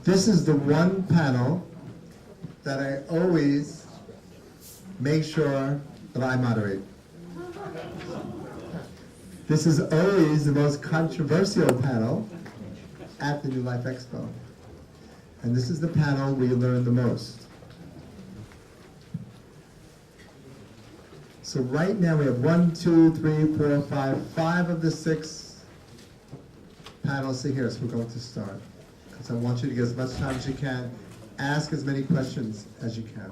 This is the one panel that I always make sure that I moderate. This is always the most controversial panel at the New Life Expo. And this is the panel where you learn the most. So right now we have 1, 2, 3, 4, 5 of the 6 panels here. So we're going to start. Because I want you to get as much time as you can. Ask as many questions as you can.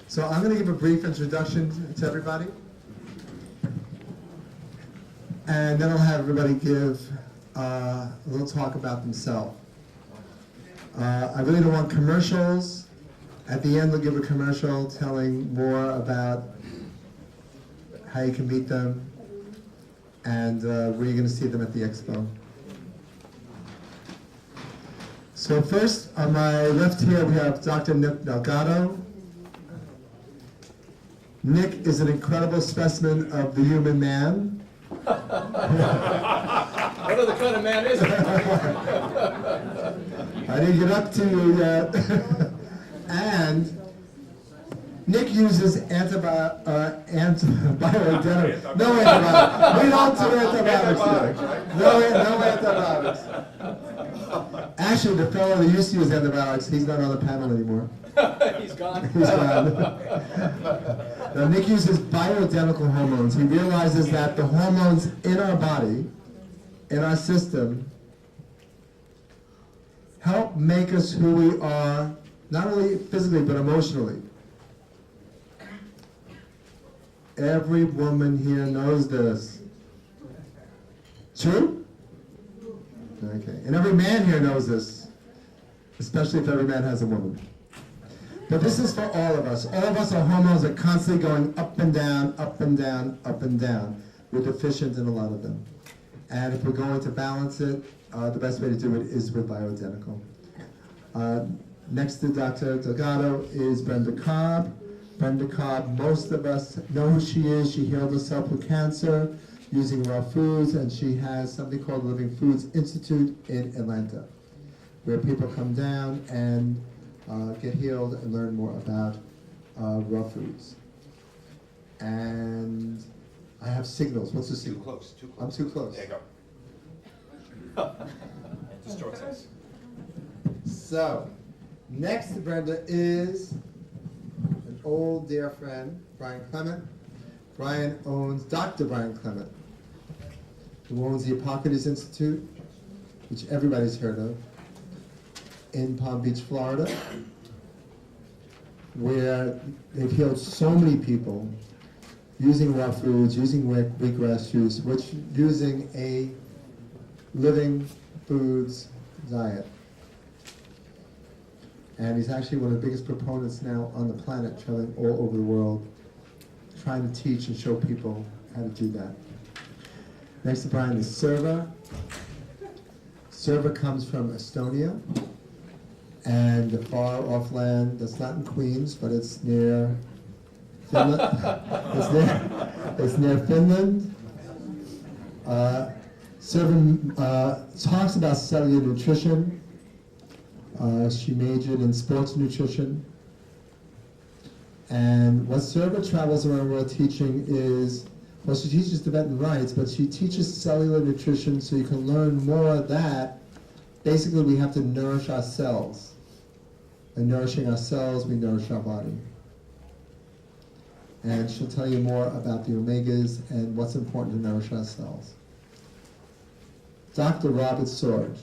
So I'm going to give a brief introduction to everybody. And then I'll have everybody give a little talk about themselves. I really don't want commercials. At the end, they'll give a commercial telling more about how you can meet them and where you're going to see them at the Expo. So first, on my left here, we have Dr. Nick Delgado. Nick is an incredible specimen of the human man. What other kind of man is it? I didn't get up to you yet. And Nick uses bioidentical. No antibiotics. We don't do antibiotics here. No antibiotics. Actually, the fellow that used to use antibiotics, he's not on the panel anymore. He's gone. He's gone. Now, Nick uses bioidentical hormones. He realizes that the hormones in our body, in our system, help make us who we are, not only physically, but emotionally. Every woman here knows this. True? Okay. And every man here knows this, especially if every man has a woman. But this is for all of us. All of us, our hormones are constantly going up and down, up and down, up and down. We're deficient in a lot of them. And if we're going to balance it, the best way to do it is with bioidentical. Next to Dr. Delgado is Brenda Cobb. Brenda Cobb, most of us know who she is. She healed herself with cancer using raw foods, and she has something called the Living Foods Institute in Atlanta, where people come down and get healed and learn more about raw foods. And I have signals. What's the signal? Too close. I'm too close. There you go. Distorts us. So, next to Brenda is an old dear friend, Brian Clement. Brian owns Dr. Brian Clement, who owns the Hippocrates Institute, which everybody's heard of, in Palm Beach, Florida, where they've healed so many people using raw foods, using wheatgrass juice, using a living foods diet. And he's actually one of the biggest proponents now on the planet, traveling all over the world, trying to teach and show people how to do that. Next to Brian is Sirva. Sirva comes from Estonia, and the far off land that's not in Queens, but it's near Finland. it's near Finland. Sirva talks about cellular nutrition. She majored in sports nutrition. And what Sirva travels around the world teaching is, well, she teaches Tibetan rites, but she teaches cellular nutrition so you can learn more that basically we have to nourish our cells. And nourishing our cells, we nourish our body. And she'll tell you more about the omegas and what's important to nourish our cells. Dr. Robert Sorge,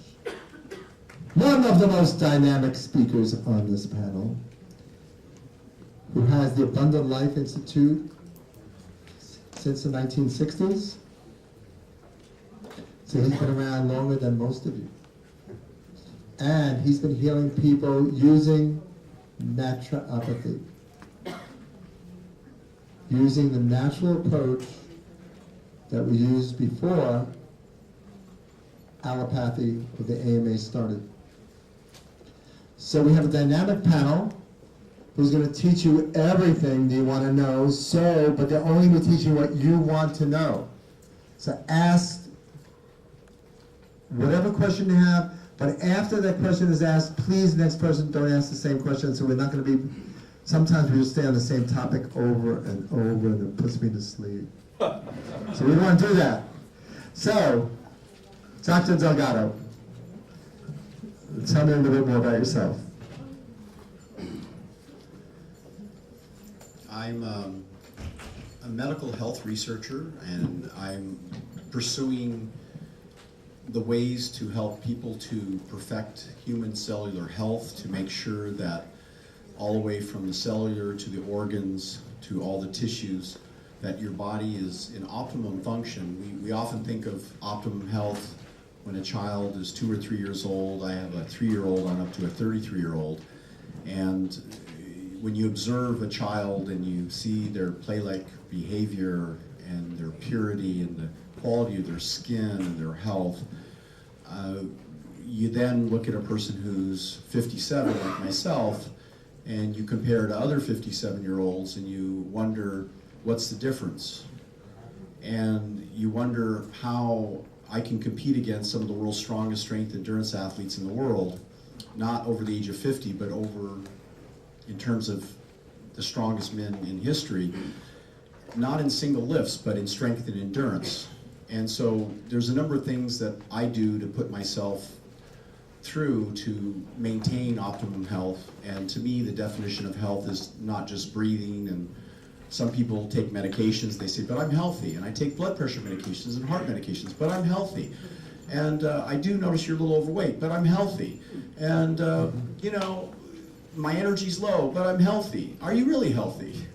one of the most dynamic speakers on this panel, who has the Abundant Life Institute since the 1960s. So he's been around longer than most of you. And he's been healing people using naturopathy, using the natural approach that we used before allopathy with the AMA started. So we have a dynamic panel who's going to teach you everything that you want to know, but they're only going to teach you what you want to know. So ask whatever question you have, but after that question is asked, please, next person, don't ask the same question, so we're not going to be, sometimes we just stay on the same topic over and over, and it puts me to sleep. So we don't want to do that. So, Dr. Delgado, tell me a little bit more about yourself. I'm a medical health researcher, and I'm pursuing the ways to help people to perfect human cellular health, to make sure that all the way from the cellular to the organs to all the tissues, that your body is in optimum function. We often think of optimum health when a child is 2 or 3 years old. I have a 3-year-old on up to a 33-year-old. And when you observe a child and you see their play-like behavior and their purity and the quality of their skin and their health, you then look at a person who's 57 like myself, and you compare to other 57-year-olds and you wonder, what's the difference? And you wonder how I can compete against some of the world's strongest strength endurance athletes in the world, not over the age of 50, but over, in terms of the strongest men in history, not in single lifts, but in strength and endurance. And so there's a number of things that I do to put myself through to maintain optimum health. And to me, the definition of health is not just breathing. And some people take medications, they say, but I'm healthy. And I take blood pressure medications and heart medications, but I'm healthy. And I do notice you're a little overweight, but I'm healthy. And, you know, my energy's low, but I'm healthy. Are you really healthy?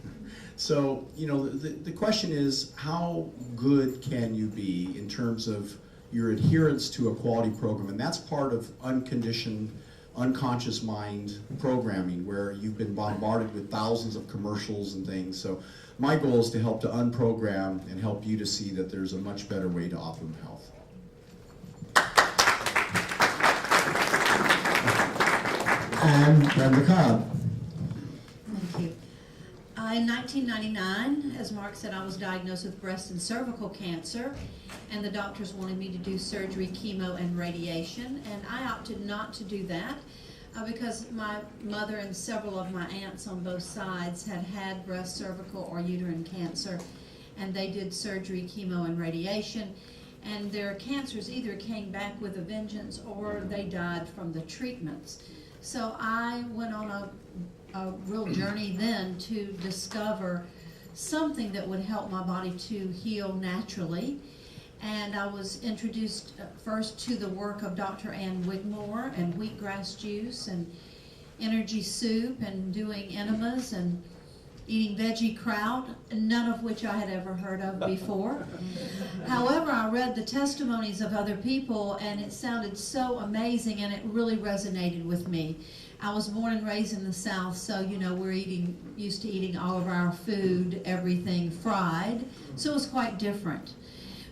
So, you know, the question is, how good can you be in terms of your adherence to a quality program? And that's part of unconditioned, unconscious mind programming, where you've been bombarded with thousands of commercials and things. So my goal is to help to unprogram and help you to see that there's a much better way to optimum health. And Brenda Cobb. Thank you. In 1999, as Mark said, I was diagnosed with breast and cervical cancer, and the doctors wanted me to do surgery, chemo, and radiation, and I opted not to do that because my mother and several of my aunts on both sides had had breast, cervical, or uterine cancer, and they did surgery, chemo, and radiation, and their cancers either came back with a vengeance or they died from the treatments. So I went on a real journey then to discover something that would help my body to heal naturally. And I was introduced first to the work of Dr. Ann Wigmore and wheatgrass juice and energy soup and doing enemas and eating veggie kraut, none of which I had ever heard of before. However, I read the testimonies of other people and it sounded so amazing and it really resonated with me. I was born and raised in the South, so you know we're used to eating all of our food, everything fried, so it was quite different.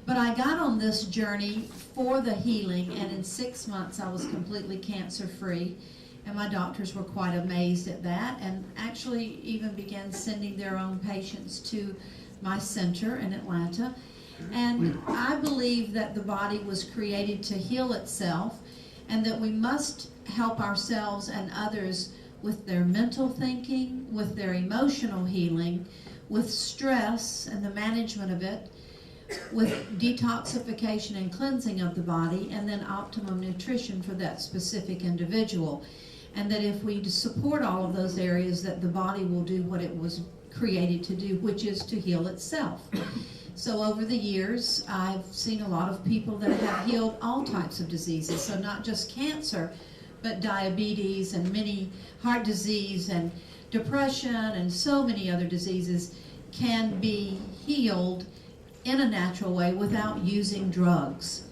But I got on this journey for the healing, and in 6 months I was completely cancer-free, and my doctors were quite amazed at that, and actually even began sending their own patients to my center in Atlanta. And I believe that the body was created to heal itself, and that we must help ourselves and others with their mental thinking, with their emotional healing, with stress and the management of it, with detoxification and cleansing of the body, and then optimum nutrition for that specific individual. And that if we support all of those areas, that the body will do what it was created to do, which is to heal itself. So over the years, I've seen a lot of people that have healed all types of diseases, so not just cancer, but diabetes and many heart disease and depression and so many other diseases can be healed in a natural way without using drugs.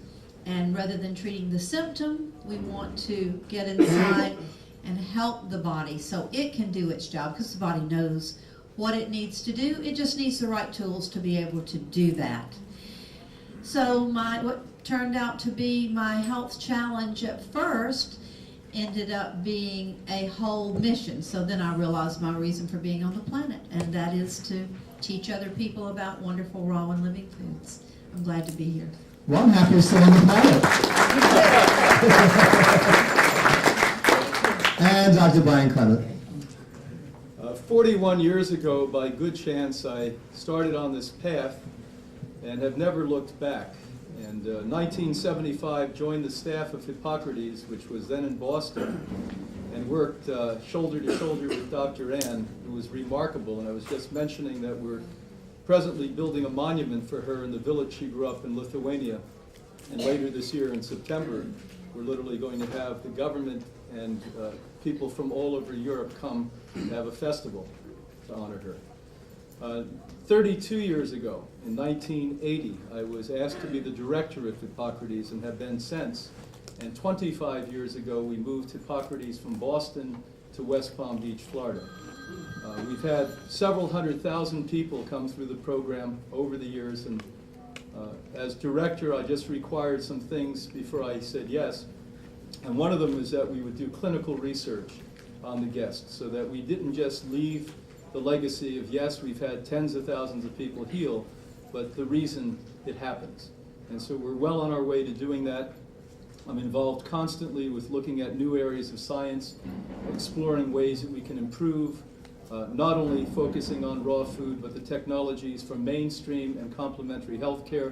And rather than treating the symptom, we want to get inside and help the body so it can do its job, because the body knows what it needs to do. It just needs the right tools to be able to do that. So what turned out to be my health challenge at first ended up being a whole mission. So then I realized my reason for being on the planet, and that is to teach other people about wonderful raw and living foods. I'm glad to be here. Well, I'm happy you're still on the planet. And Dr. Brian Clement. 41 years ago, by good chance, I started on this path and have never looked back. And 1975, joined the staff of Hippocrates, which was then in Boston, and worked shoulder to shoulder with Dr. Ann, who was remarkable. And I was just mentioning that we're presently building a monument for her in the village she grew up in, Lithuania. And later this year in September, we're literally going to have the government and people from all over Europe come and have a festival to honor her. 32 years ago, in 1980, I was asked to be the director of Hippocrates and have been since. And 25 years ago, we moved Hippocrates from Boston to West Palm Beach, Florida. We've had several 100,000 people come through the program over the years, and as director, I just required some things before I said yes. And one of them is that we would do clinical research on the guests, so that we didn't just leave the legacy of, yes, we've had tens of thousands of people heal, but the reason it happens. And so we're well on our way to doing that. I'm involved constantly with looking at new areas of science, exploring ways that we can improve, not only focusing on raw food, but the technologies for mainstream and complementary healthcare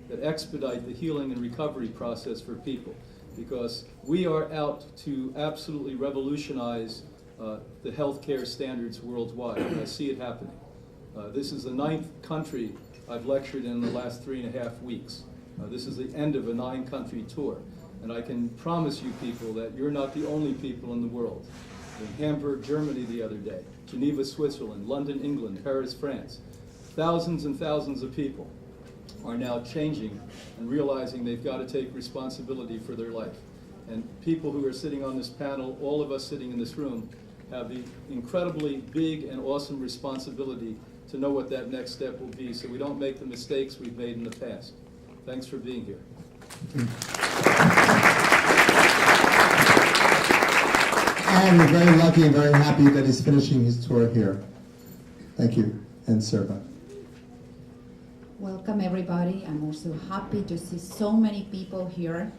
that expedite the healing and recovery process for people. Because we are out to absolutely revolutionize the healthcare standards worldwide, and I see it happening. This is the 9th country I've lectured in the last 3.5 weeks. This is the end of a 9-country tour, and I can promise you people that you're not the only people in the world. In Hamburg, Germany the other day, Geneva, Switzerland, London, England, Paris, France, thousands and thousands of people are now changing and realizing they've got to take responsibility for their life. And people who are sitting on this panel, all of us sitting in this room, have the incredibly big and awesome responsibility to know what that next step will be, so we don't make the mistakes we've made in the past. Thanks for being here. And we're very lucky and very happy that he's finishing his tour here. Thank you, and Sirva. Welcome everybody. I'm also happy to see so many people here.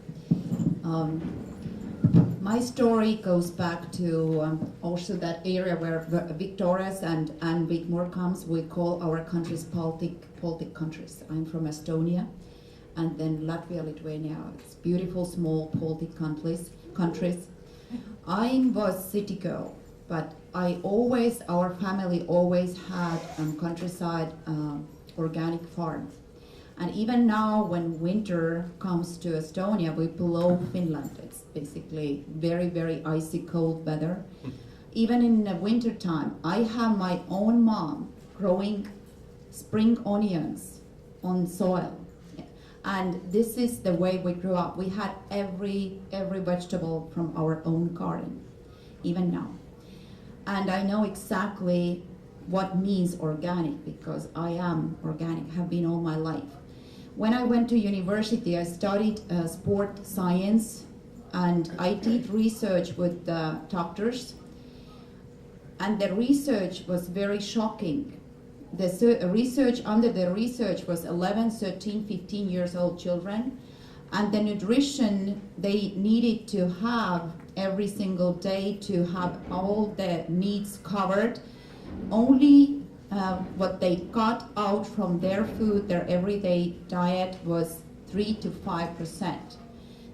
My story goes back to also that area where Victoria's and Wigmore comes. We call our countries Baltic countries. I'm from Estonia, and then Latvia, Lithuania. It's beautiful, small Baltic countries. I was city girl, but our family always had countryside organic farm. And even now, when winter comes to Estonia, we below Finland. It's basically very, very icy cold weather. Even in the winter time, I have my own mom growing spring onions on soil. And this is the way we grew up. We had every vegetable from our own garden, even now. And I know exactly what means organic, because I am organic, have been all my life. When I went to university, I studied sport science, and I did research with doctors, and the research was very shocking. The research was 11, 13, 15 years old children, and the nutrition they needed to have every single day to have all the needs covered. Only what they got out from their food, their everyday diet, was 3 to 5%.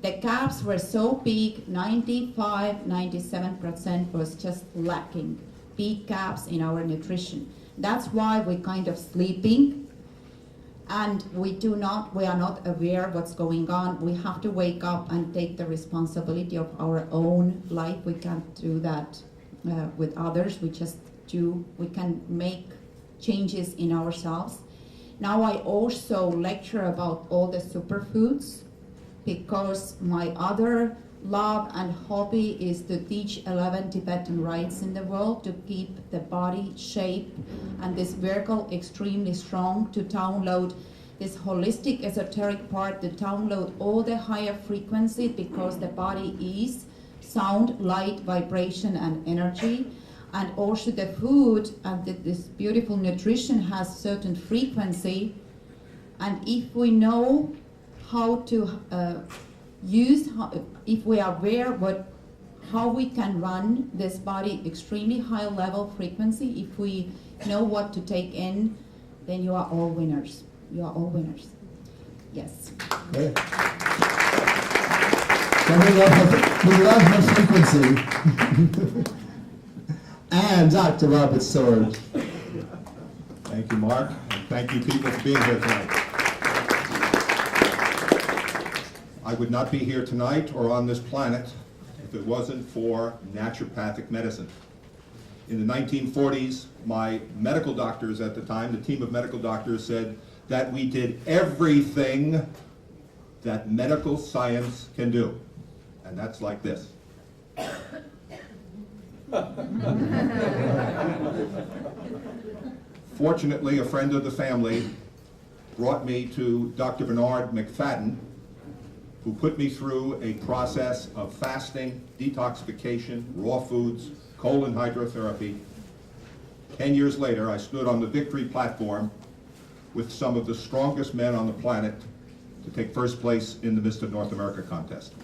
The gaps were so big, 95, 97% was just lacking. Big gaps in our nutrition. That's why we're kind of sleeping, and we are not aware what's going on. We have to wake up and take the responsibility of our own life. We can't do that with others. We can make changes in ourselves. Now I also lecture about all the superfoods, because my other love and hobby is to teach 11 Tibetan rites in the world to keep the body shape and this vehicle extremely strong, to download this holistic esoteric part, to download all the higher frequency, because the body is sound, light, vibration, and energy. And also the food and this beautiful nutrition has certain frequency. And if we know how to use, if we are aware how we can run this body extremely high level frequency, if we know what to take in, then you are all winners. You are all winners. Yes. Great. So we love her frequency. And Dr. Robert Sorge. Thank you, Mark, and thank you people for being here tonight. I would not be here tonight or on this planet if it wasn't for naturopathic medicine. In the 1940s, my medical doctors at the time, the team of medical doctors, said that we did everything that medical science can do. And that's like this. Fortunately, a friend of the family brought me to Dr. Bernard McFadden, who put me through a process of fasting, detoxification, raw foods, colon hydrotherapy. 10 years later, I stood on the victory platform with some of the strongest men on the planet to take first place in the Mr. North America contest.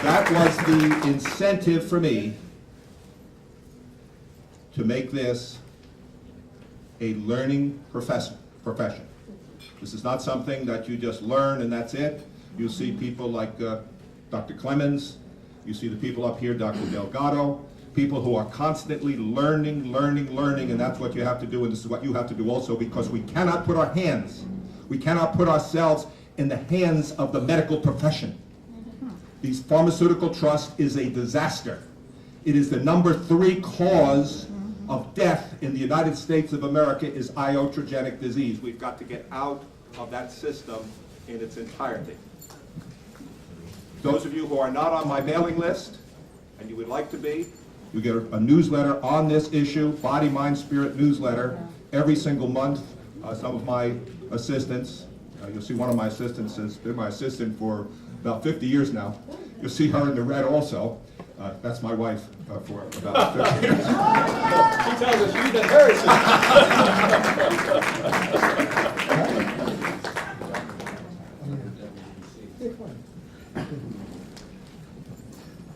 That was the incentive for me to make this a learning profession. This is not something that you just learn and that's it. You'll see people like Dr. Clemens, you see the people up here, Dr. Delgado, people who are constantly learning, and that's what you have to do, and this is what you have to do also, because we cannot put ourselves in the hands of the medical profession. These pharmaceutical trust is a disaster. It is the #3 cause of death in the United States of America is iatrogenic disease. We've got to get out of that system in its entirety. Those of you who are not on my mailing list, and you would like to be, you get a newsletter on this issue, Body, Mind, Spirit newsletter, every single month. Some of my assistants, you'll see one of my assistants has been my assistant for about 50 years now. You'll see her in the red also. That's my wife for about 50 years. She tells us you did hers.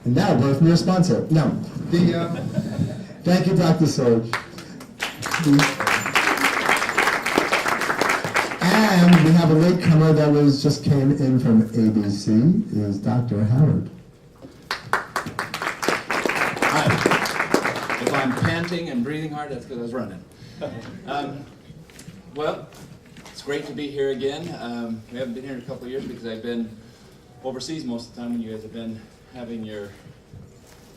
And now, both from your sponsor. No, thank you, Dr. Sorge. And we have a latecomer that just came in from ABC, is Dr. Howard. Hi. If I'm panting and breathing hard, that's because I was running. Well, it's great to be here again. We haven't been here in a couple of years because I've been overseas most of the time when you guys have been having your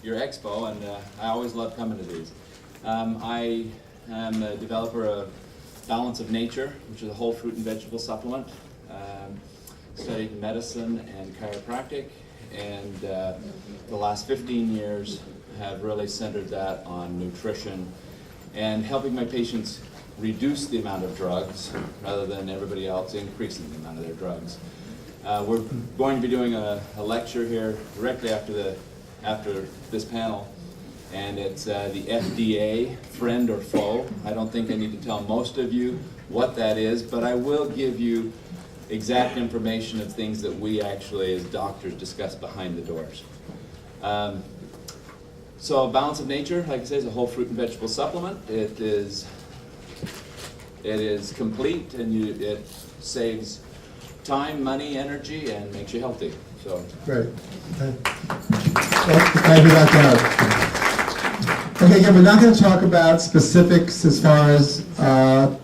expo, and I always love coming to these. I am a developer of Balance of Nature, which is a whole fruit and vegetable supplement. Studied medicine and chiropractic, and the last 15 years have really centered that on nutrition and helping my patients reduce the amount of drugs rather than everybody else increasing the amount of their drugs. We're going to be doing a lecture here directly after this panel, and it's the FDA, friend or foe. I don't think I need to tell most of you what that is, but I will give you exact information of things that we actually as doctors discuss behind the doors. So Balance of Nature, like I say, is a whole fruit and vegetable supplement. It is complete, and it saves time, money, energy, and makes you healthy. So Great. Thank you, Dr. Howard. Okay, again, we're not going to talk about specifics as far as,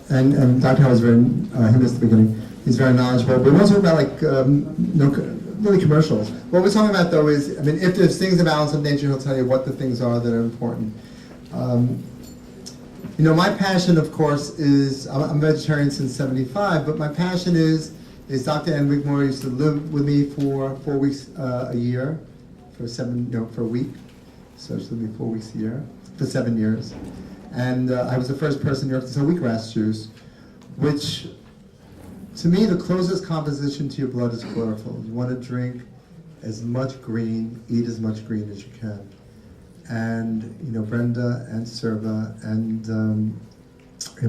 and Dr. Howard's very, he missed the beginning, he's very knowledgeable, but we won't talk about like, really commercials. What we're talking about though is, I mean, if there's things in Balance of Nature, he'll tell you what the things are that are important. You know, my passion, of course, is, I'm a vegetarian since '75, but my passion is Dr. Ann Wigmore used to live with me for 4 weeks a year, for a week. So she'll be 4 weeks a year, for 7 years. And I was the first person in Europe to sell wheatgrass juice, which, to me, the closest composition to your blood is chlorophyll. You want to drink as much green, eat as much green as you can. And, you know, Brenda and Sirva and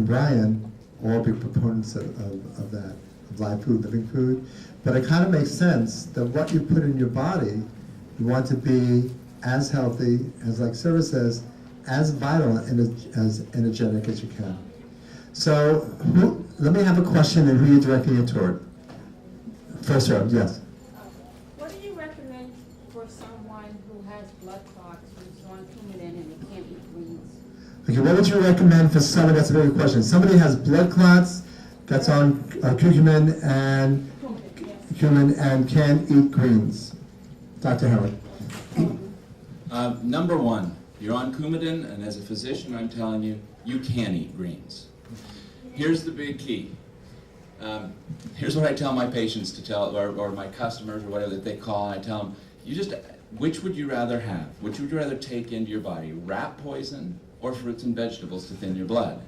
Brian all big proponents of that, of live food, living food. But it kind of makes sense that what you put in your body, you want to be as healthy, as like Sirva says, as vital and as energetic as you can. So let me have a question and who you're directing it toward. First, sir, yes. What do you recommend for someone who has blood clots, who's on Coumadin and they can't eat greens? Okay, what would you recommend for someone, that's a very good question. Somebody has blood clots that's on curcumin and can't eat greens. Dr. Howard. Number one, you're on Coumadin, and as a physician, I'm telling you, you can eat greens. Here's the big key. Here's what I tell my patients to tell, or my customers, or whatever that they call, and I tell them, which would you rather have? Which would you rather take into your body, rat poison or fruits and vegetables to thin your blood?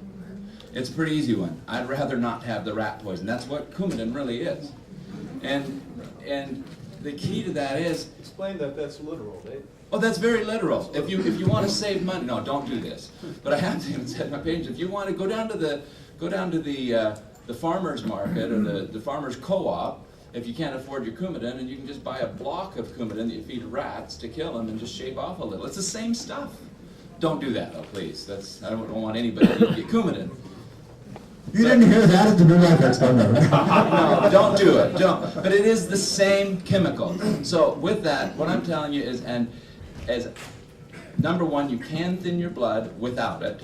It's a pretty easy one. I'd rather not have the rat poison. That's what Coumadin really is. And the key to that is... Explain that that's literal, Dave. Oh, that's very literal. If you want to save money, no, don't do this. But I have to even say to my patients, if you want to go down to the farmer's market or the farmer's co-op, if you can't afford your Coumadin, and you can just buy a block of Coumadin that you feed rats to kill them and just shave off a little. It's the same stuff. Don't do that, though, please. I don't want anybody to get Coumadin. You didn't hear that at the NEWLIFE Expo, no. No, don't do it. Don't. But it is the same chemical. So with that, what I'm telling you is, as number one, you can thin your blood without it.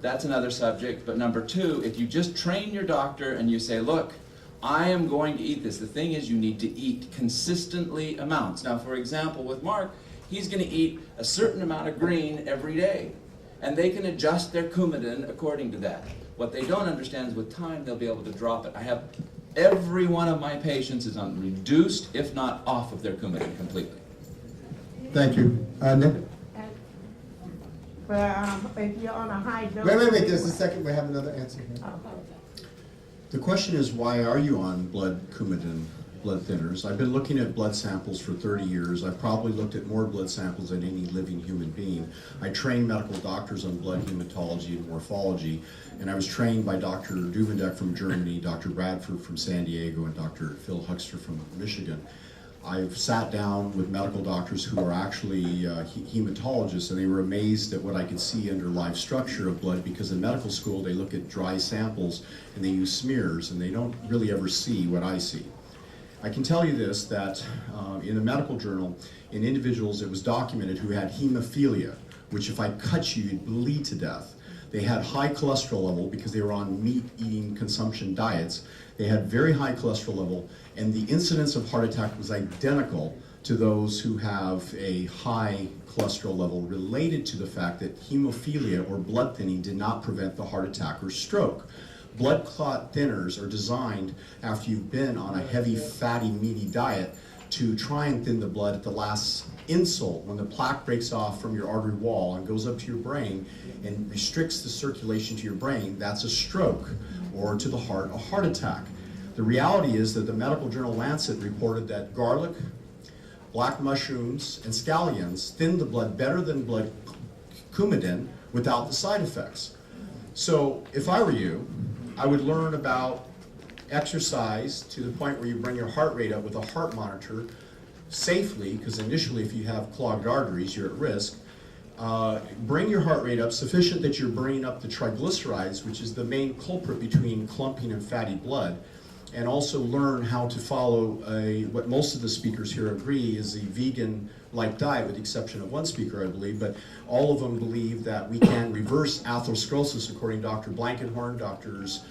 That's another subject. But number two, if you just train your doctor and you say, look, I am going to eat this. The thing is, you need to eat consistently amounts. Now, for example, with Mark, he's going to eat a certain amount of green every day. And they can adjust their Coumadin according to that. What they don't understand is with time, they'll be able to drop it. I have every one of my patients is on reduced, if not off of their Coumadin completely. Thank you. Nick? If you're on a high dose... Wait, there's a second, we have another answer here. The question is, why are you on Coumadin blood thinners? I've been looking at blood samples for 30 years. I've probably looked at more blood samples than any living human being. I train medical doctors on blood hematology and morphology, and I was trained by Dr. Duvendeck from Germany, Dr. Bradford from San Diego, and Dr. Phil Huxter from Michigan. I've sat down with medical doctors who are actually hematologists, and they were amazed at what I could see under live structure of blood, because in medical school they look at dry samples and they use smears, and they don't really ever see what I see. I can tell you this, that in a medical journal, in individuals it was documented who had hemophilia, which if I cut you, you'd bleed to death. They had high cholesterol level because they were on meat-eating consumption diets. They had very high cholesterol level, and the incidence of heart attack was identical to those who have a high cholesterol level, related to the fact that hemophilia or blood thinning did not prevent the heart attack or stroke. Blood clot thinners are designed after you've been on a heavy, fatty, meaty diet to try and thin the blood at the last insult, when the plaque breaks off from your artery wall and goes up to your brain and restricts the circulation to your brain. That's a stroke, or to the heart, a heart attack. The reality is that the medical journal Lancet reported that garlic, black mushrooms, and scallions thin the blood better than blood Coumadin without the side effects. So if I were you, I would learn about exercise to the point where you bring your heart rate up with a heart monitor safely, because initially if you have clogged arteries, you're at risk. Bring your heart rate up sufficient that you're bringing up the triglycerides, which is the main culprit between clumping and fatty blood, and also learn how to follow what most of the speakers here agree is a vegan-like diet, with the exception of one speaker, I believe, but all of them believe that we can reverse atherosclerosis. According to Dr. Blankenhorn, doctors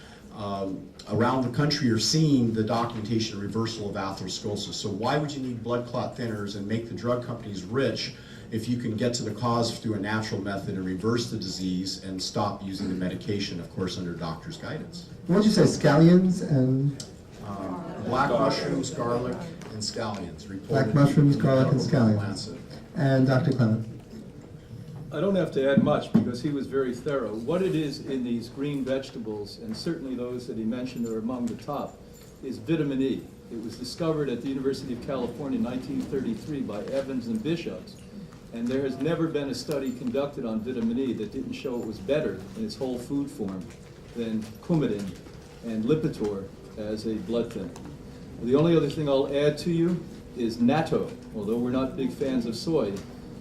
around the country are seeing the documentation of reversal of atherosclerosis. So why would you need blood clot thinners and make the drug companies rich if you can get to the cause through a natural method and reverse the disease and stop using the medication, of course, under doctor's guidance? What did you say, scallions and? Black mushrooms, garlic, and scallions. Black mushrooms, garlic, and scallions. Lancet. And Dr. Clement? I don't have to add much because he was very thorough. What it is in these green vegetables, and certainly those that he mentioned are among the top, is vitamin E. It was discovered at the University of California in 1933 by Evans and Bishops. And there has never been a study conducted on vitamin E that didn't show it was better in its whole food form than Coumadin and Lipitor as a blood thinner. The only other thing I'll add to you is natto. Although we're not big fans of soy,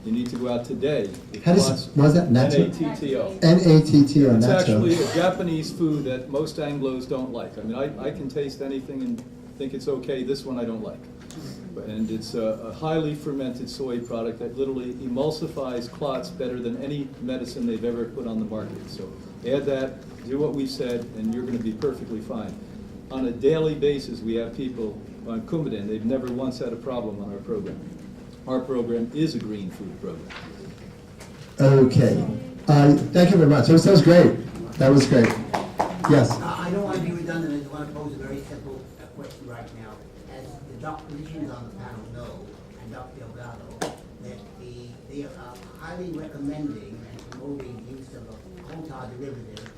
you need to go out today. How does, what is that, natto? N-A-T-T-O. N-A-T-T-O, It's natto. actually a Japanese food that most Anglos don't like. I mean, I can taste anything and think it's okay. This one I don't like. And it's a highly fermented soy product that literally emulsifies clots better than any medicine they've ever put on the market. So add that, do what we said, and you're going to be perfectly fine. On a daily basis, we have people on Coumadin. They've never once had a problem on our program. Our program is a green food program. Okay. Thank you very much. That was great. That was great. Yes. I don't want to be redundant. I just want to pose a very simple question right now. As the physicians on the panel know, and Dr. Delgado, that they are highly recommending and promoting use of a coal tar derivative,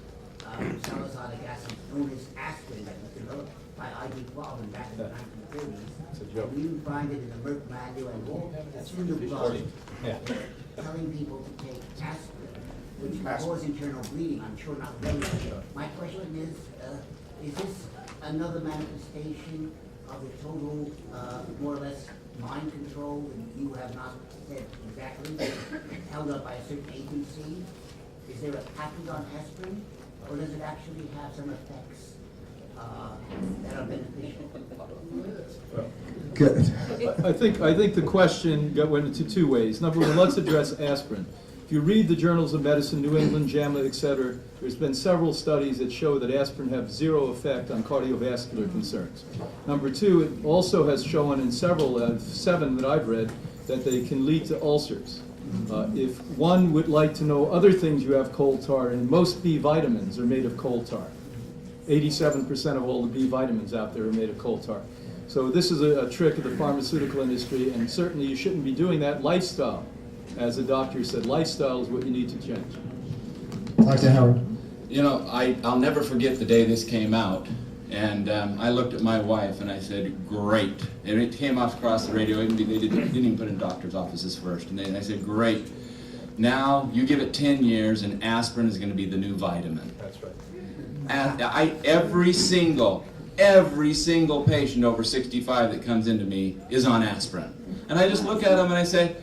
salicylic acid, known as aspirin, that was developed by I.D. Quabbin back in the 1930s. And you find it in the Merck manual and all in the blood, telling people to take aspirin, which can cause internal bleeding. I'm sure not very much. My question is this another manifestation of the total, more or less, mind control that you have not said exactly, held up by a certain agency? Is there a patent on aspirin, or does it actually have some effects that are beneficial? Good. I think the question went into two ways. Number one, let's address aspirin. If you read the journals of medicine, New England, JAMA, etc., there's been several studies that show that aspirin have zero effect on cardiovascular concerns. Number two, it also has shown in several, 7 that I've read, that they can lead to ulcers. If one would like to know other things you have coal tar in, most B vitamins are made of coal tar. 87% of all the B vitamins out there are made of coal tar. So this is a trick of the pharmaceutical industry, and certainly you shouldn't be doing that. Lifestyle, as the doctor said, lifestyle is what you need to change. Dr. Howard. You know, I'll never forget the day this came out, and I looked at my wife and I said, great. And it came off across the radio, they didn't even put it in doctor's offices first, and I said, great. Now, you give it 10 years and aspirin is going to be the new vitamin. That's right. And every single patient over 65 that comes into me is on aspirin. And I just look at them and I say,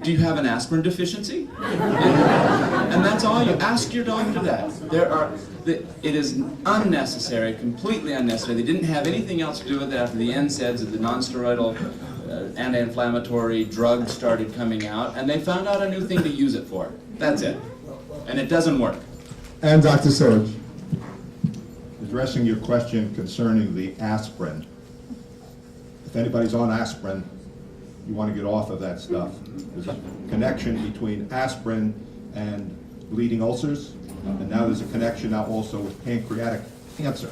do you have an aspirin deficiency? And that's all you ask your doctor that. It is unnecessary, completely unnecessary. They didn't have anything else to do with it after the NSAIDs, the non-steroidal anti-inflammatory drugs started coming out, and they found out a new thing to use it for. That's it. And it doesn't work. And Dr. Sorge. Addressing your question concerning the aspirin. If anybody's on aspirin, you want to get off of that stuff. There's a connection between aspirin and bleeding ulcers, and now there's a connection now also with pancreatic cancer.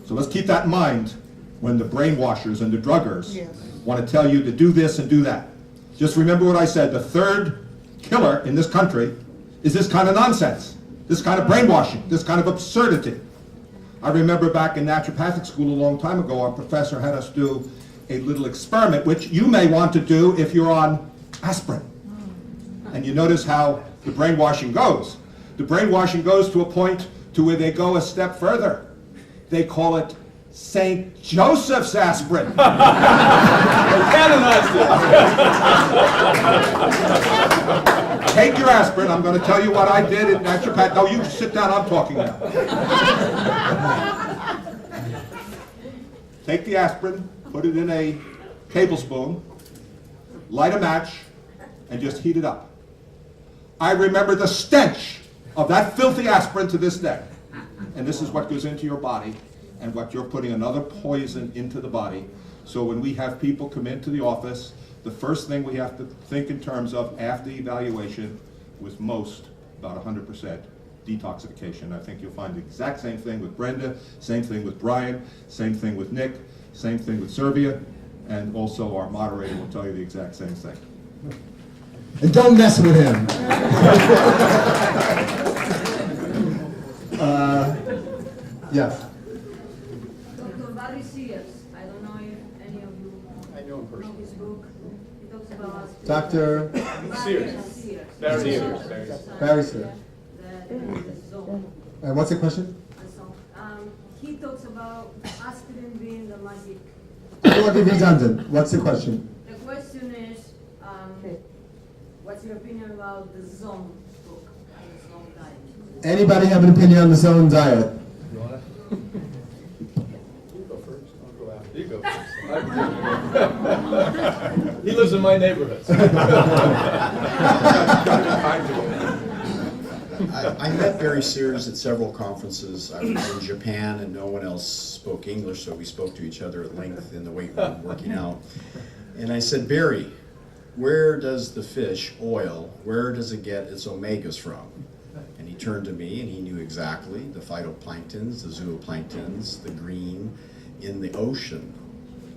So let's keep that in mind when the brainwashers and the druggers want to tell you to do this and do that. Just remember what I said, the third killer in this country is this kind of nonsense, this kind of brainwashing, this kind of absurdity. I remember back in naturopathic school a long time ago, our professor had us do a little experiment, which you may want to do if you're on aspirin. And you notice how the brainwashing goes. The brainwashing goes to a point to where they go a step further. They call it St. Joseph's aspirin. Take your aspirin. I'm going to tell you what I did at naturopathic. No, you sit down. I'm talking now. Take the aspirin, put it in a tablespoon, light a match, and just heat it up. I remember the stench of that filthy aspirin to this day. And this is what goes into your body, and what you're putting another poison into the body. So when we have people come into the office, the first thing we have to think in terms of after evaluation, with most, about 100%, detoxification. I think you'll find the exact same thing with Brenda, same thing with Brian, same thing with Nick, same thing with Sirva, and also our moderator will tell you the exact same thing. And don't mess with him. Yes. Dr. Barry Sears, I don't know if any of you know his book. He talks about Dr. Sears. Barry Sears. The zone. And what's the question? He talks about aspirin being the magic. I don't want to be redundant. What's the question? The question is, what's your opinion about the zone book and the zone diet? Anybody have an opinion on the zone diet? You wanna? You go first. I'll go after. You go first. He lives in my neighborhood. I met Barry Sears at several conferences. I was in Japan and no one else spoke English, so we spoke to each other at length in the weight room working out. And I said, Barry, where does the fish, oil, where does it get its omegas from? And he turned to me and he knew exactly the phytoplanktons, the zooplanktons, the green in the ocean.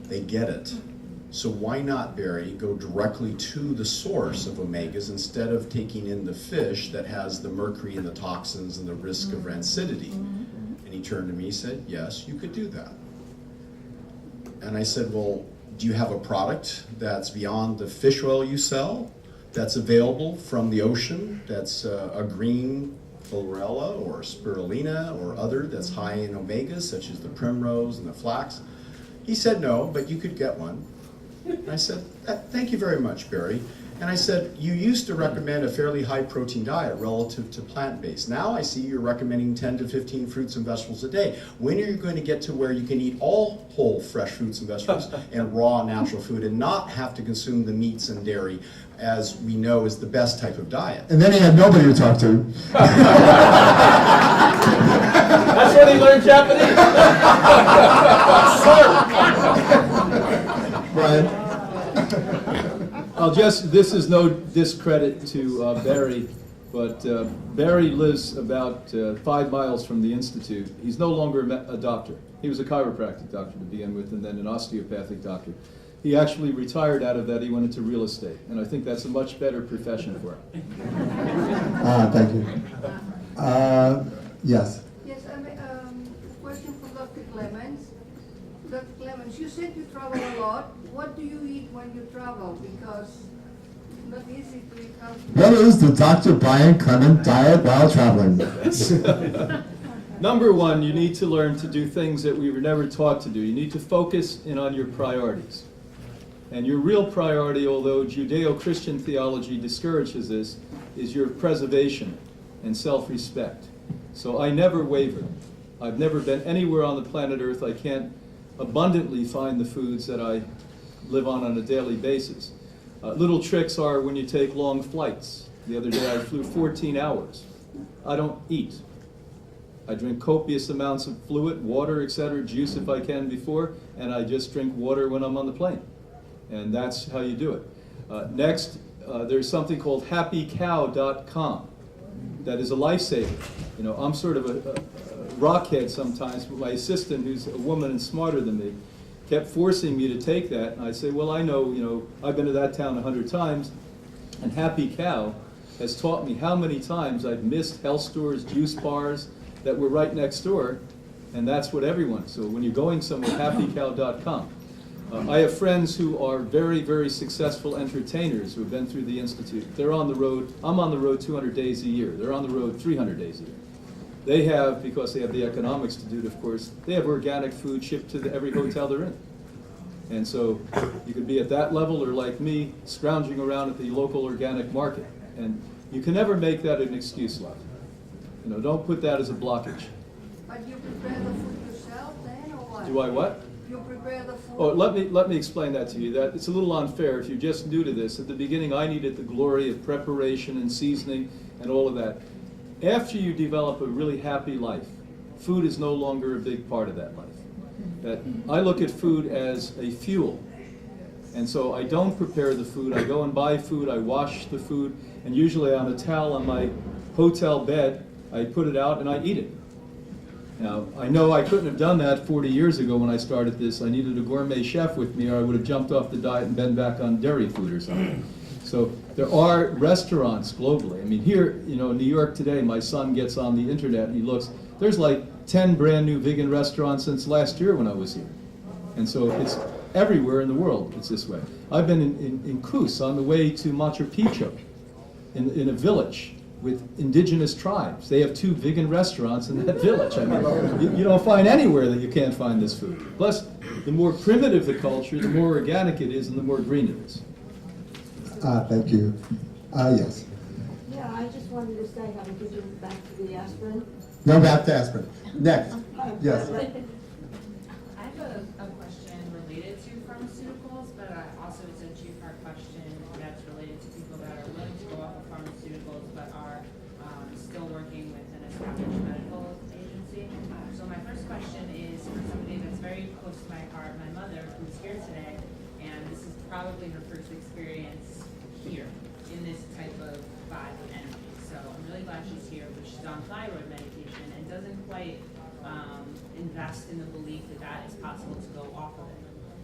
They get it. So why not, Barry, go directly to the source of omegas instead of taking in the fish that has the mercury and the toxins and the risk of rancidity? And he turned to me and said, yes, you could do that. And I said, well, do you have a product that's beyond the fish oil you sell, that's available from the ocean, that's a green chlorella or spirulina or other that's high in omegas, such as the primrose and the flax? He said no, but you could get one. And I said, thank you very much, Barry. And I said, you used to recommend a fairly high protein diet relative to plant-based. Now I see you're recommending 10 to 15 fruits and vegetables a day. When are you going to get to where you can eat all whole fresh fruits and vegetables and raw natural food and not have to consume the meats and dairy, as we know is the best type of diet? And then he had nobody to talk to. That's when he learned Japanese. Brian? This is no discredit to Barry, but Barry lives about 5 miles from the Institute. He's no longer a doctor. He was a chiropractic doctor to begin with, and then an osteopathic doctor. He actually retired out of that. He went into real estate, and I think that's a much better profession for him. Thank you. Yes. Yes, question for Dr. Clements. Dr. Clements, you said you travel a lot. What do you eat when you travel? Because it's not easy to eat healthy. What is the Dr. Brian Clement diet while traveling? Number one, you need to learn to do things that we were never taught to do. You need to focus in on your priorities. And your real priority, although Judeo-Christian theology discourages this, is your preservation and self-respect. So I never waver. I've never been anywhere on the planet Earth I can't abundantly find the foods that I live on a daily basis. Little tricks are when you take long flights. The other day I flew 14 hours. I don't eat. I drink copious amounts of fluid, water, etc., juice if I can before, and I just drink water when I'm on the plane. And that's how you do it. Next, there's something called happycow.com. That is a lifesaver. You know, I'm sort of a rockhead sometimes, but my assistant, who's a woman and smarter than me, kept forcing me to take that. And I say, well, I know, you know, I've been to that town 100 times, and Happy Cow has taught me how many times I've missed health stores, juice bars that were right next door, and that's what everyone. So when you're going somewhere, happycow.com. I have friends who are very, very successful entertainers who have been through the Institute. They're on the road. I'm on the road 200 days a year. They're on the road 300 days a year. They have, because they have the economics to do it, of course, they have organic food shipped to every hotel they're in. And so you could be at that level or like me, scrounging around at the local organic market. And you can never make that an excuse, love. You know, don't put that as a blockage. But you prepare the food yourself then, or what? Do I what? You prepare the food? Oh, let me explain that to you. That it's a little unfair if you're just new to this. At the beginning, I needed the glory of preparation and seasoning and all of that. After you develop a really happy life, food is no longer a big part of that life. That I look at food as a fuel. And so I don't prepare the food. I go and buy food. I wash the food. And usually on a towel on my hotel bed, I put it out and I eat it. Now, I know I couldn't have done that 40 years ago when I started this. I needed a gourmet chef with me, or I would have jumped off the diet and been back on dairy food or something. So there are restaurants globally. I mean, here, you know, in New York today, my son gets on the internet and he looks, there's like 10 brand new vegan restaurants since last year when I was here. And so it's everywhere in the world, it's this way. I've been in Cus on the way to Machu Picchu, in a village. with indigenous tribes. They have 2 vegan restaurants in that village. I mean, you don't find anywhere that you can't find this food. Plus, the more primitive the culture, the more organic it is and the more green it is. Thank you. Yes. Yeah, I just wanted to say, haven't you been back to the aspirin? No, back to aspirin. Next. Yes. I have a question related to pharmaceuticals, but also it's a two-part question that's related to people that are willing to go off of pharmaceuticals but are still working with an established medical agency. So my first question is for somebody that's very close to my heart, my mother, who's here today, and this is probably her first experience here in this type of vibe and energy. So I'm really glad she's here, but she's on thyroid medication and doesn't quite invest in the belief that that is possible to go off of it.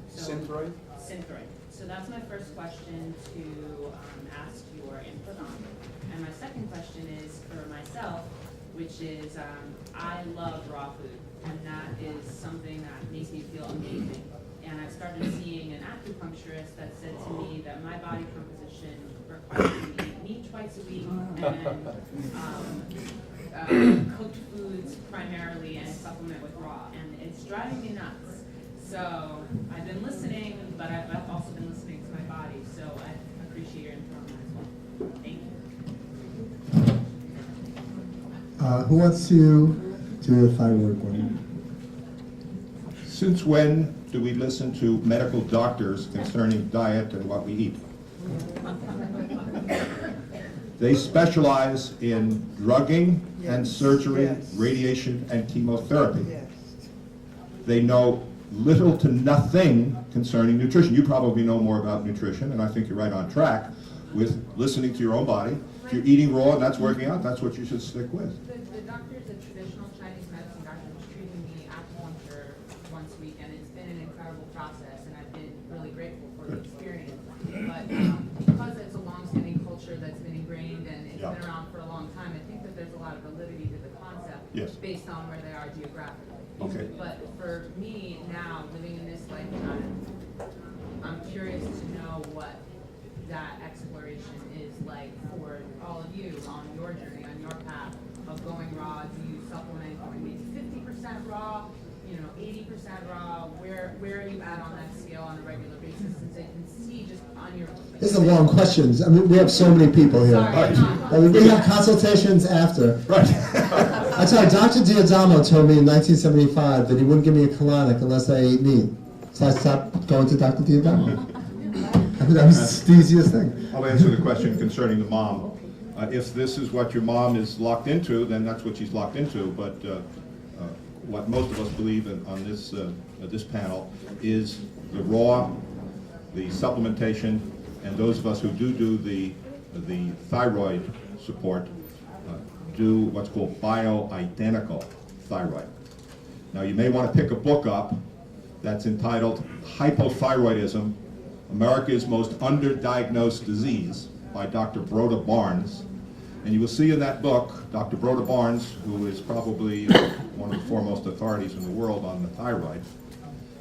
So, Synthroid. So that's my first question to ask your input on. And my second question is for myself, which is I love raw food, and that is something that makes me feel amazing. And I started seeing an acupuncturist that said to me that my body composition requires me to eat meat twice a week and cooked foods primarily and supplement with raw. And it's driving me nuts. So I've been listening, but I've also been listening to my body. So I appreciate your input on that as well. Thank you. Who wants to do the thyroid one? Since when do we listen to medical doctors concerning diet and what we eat? They specialize in drugging and surgery, radiation and chemotherapy. They know little to nothing concerning nutrition. You probably know more about nutrition, and I think you're right on track with listening to your own body. If you're eating raw and that's working out, that's what you should stick with. The doctor's a traditional Chinese medicine doctor who's treating me acupuncture once a week, and it's been an incredible process, and I've been really grateful for the experience. But because it's a long-standing culture that's been ingrained and it's been around for a long time, I think that there's a lot of validity to the concept based on where they are geographically. Okay. But for me now, living in this lifetime, I'm curious to know what that exploration is like for all of you on your journey, on your path of going raw. Do you supplement going maybe 50% raw, 80% raw? Where are you at on that scale on a regular basis? Since I can see just on your... These are long questions. I mean, we have so many people here. Sorry, I mean, we have consultations after. Right. I tell you, Dr. Delgado told me in 1975 that he wouldn't give me a colonic unless I ate meat. So I stopped going to Dr. Delgado. I mean, that was the easiest thing. I'll answer the question concerning the mom. If this is what your mom is locked into, then that's what she's locked into. But what most of us believe on this panel is the raw, the supplementation, and those of us who do the thyroid support do what's called bioidentical thyroid. Now you may want to pick a book up that's entitled Hypothyroidism, America's Most Underdiagnosed Disease by Dr. Brenda Barnes. And you will see in that book, Dr. Brenda Barnes, who is probably one of the foremost authorities in the world on the thyroid,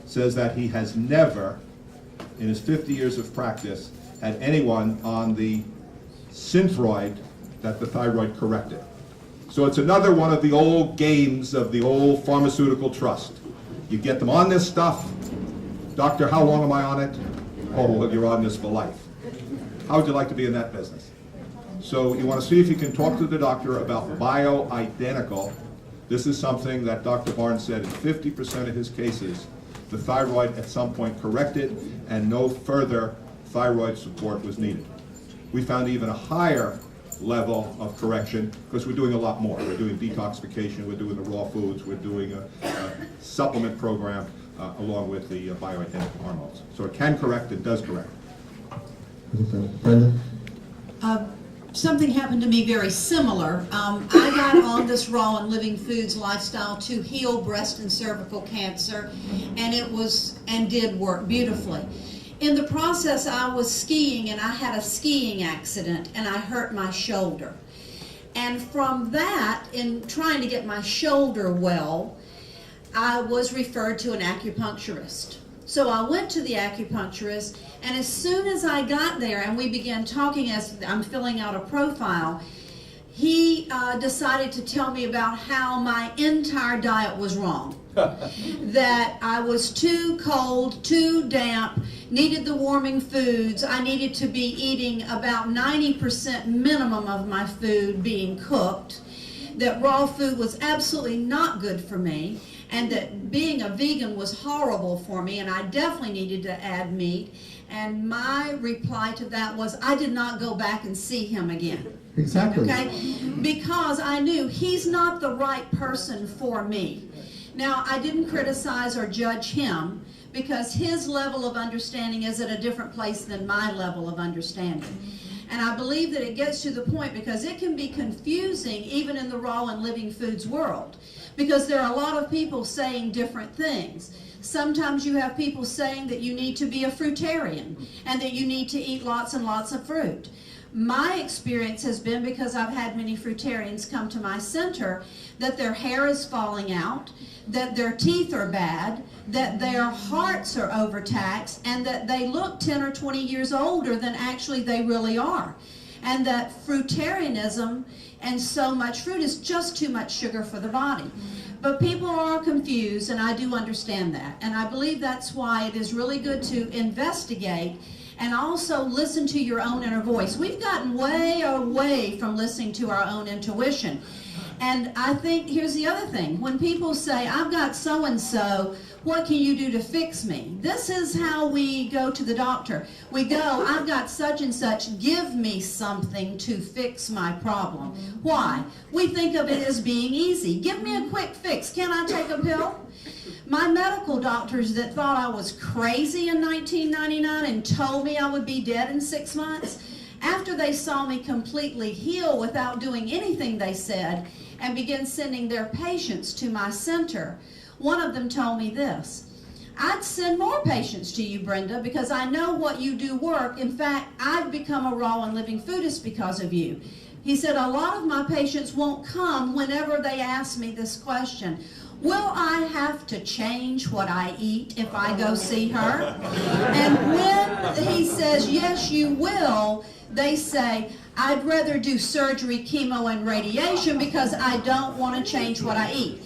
says that he has never, in his 50 years of practice, had anyone on the Synthroid that the thyroid corrected. So it's another one of the old games of the old pharmaceutical trust. You get them on this stuff. Doctor, how long am I on it? Oh, well, you're on this for life. How would you like to be in that business? So you want to see if you can talk to the doctor about bioidentical. This is something that Dr. Barnes said in 50% of his cases, the thyroid at some point corrected and no further thyroid support was needed. We found even a higher level of correction because we're doing a lot more. We're doing detoxification, we're doing the raw foods, we're doing a supplement program along with the bioidentical hormones. So it can correct, it does correct. Brenda? Something happened to me very similar. I got on this raw and living foods lifestyle to heal breast and cervical cancer, and it did work beautifully. In the process, I was skiing, and I had a skiing accident, and I hurt my shoulder. And from that, in trying to get my shoulder well, I was referred to an acupuncturist. So I went to the acupuncturist, and as soon as I got there and we began talking as I'm filling out a profile, he decided to tell me about how my entire diet was wrong. That I was too cold, too damp, needed the warming foods. I needed to be eating about 90% minimum of my food being cooked. That raw food was absolutely not good for me, and that being a vegan was horrible for me, and I definitely needed to add meat. And my reply to that was, I did not go back and see him again. Exactly. Okay? Because I knew he's not the right person for me. Now, I didn't criticize or judge him because his level of understanding is at a different place than my level of understanding. And I believe that it gets to the point because it can be confusing even in the raw and living foods world, because there are a lot of people saying different things. Sometimes you have people saying that you need to be a fruitarian and that you need to eat lots and lots of fruit. My experience has been, because I've had many fruitarians come to my center, that their hair is falling out, that their teeth are bad, that their hearts are overtaxed, and that they look 10 or 20 years older than actually they really are. And that fruitarianism and so much fruit is just too much sugar for the body. But people are confused, and I do understand that. And I believe that's why it is really good to investigate and also listen to your own inner voice. We've gotten way away from listening to our own intuition. And I think, here's the other thing. When people say, I've got so-and-so, what can you do to fix me? This is how we go to the doctor. We go, I've got such and such, give me something to fix my problem. Why? We think of it as being easy. Give me a quick fix. Can I take a pill? My medical doctors that thought I was crazy in 1999 and told me I would be dead in 6 months, after they saw me completely heal without doing anything they said and began sending their patients to my center, one of them told me this: I'd send more patients to you, Brenda, because I know what you do work. In fact, I've become a raw and living foodist because of you. He said, a lot of my patients won't come whenever they ask me this question. Will I have to change what I eat if I go see her? And when he says, yes, you will, they say, I'd rather do surgery, chemo, and radiation because I don't want to change what I eat.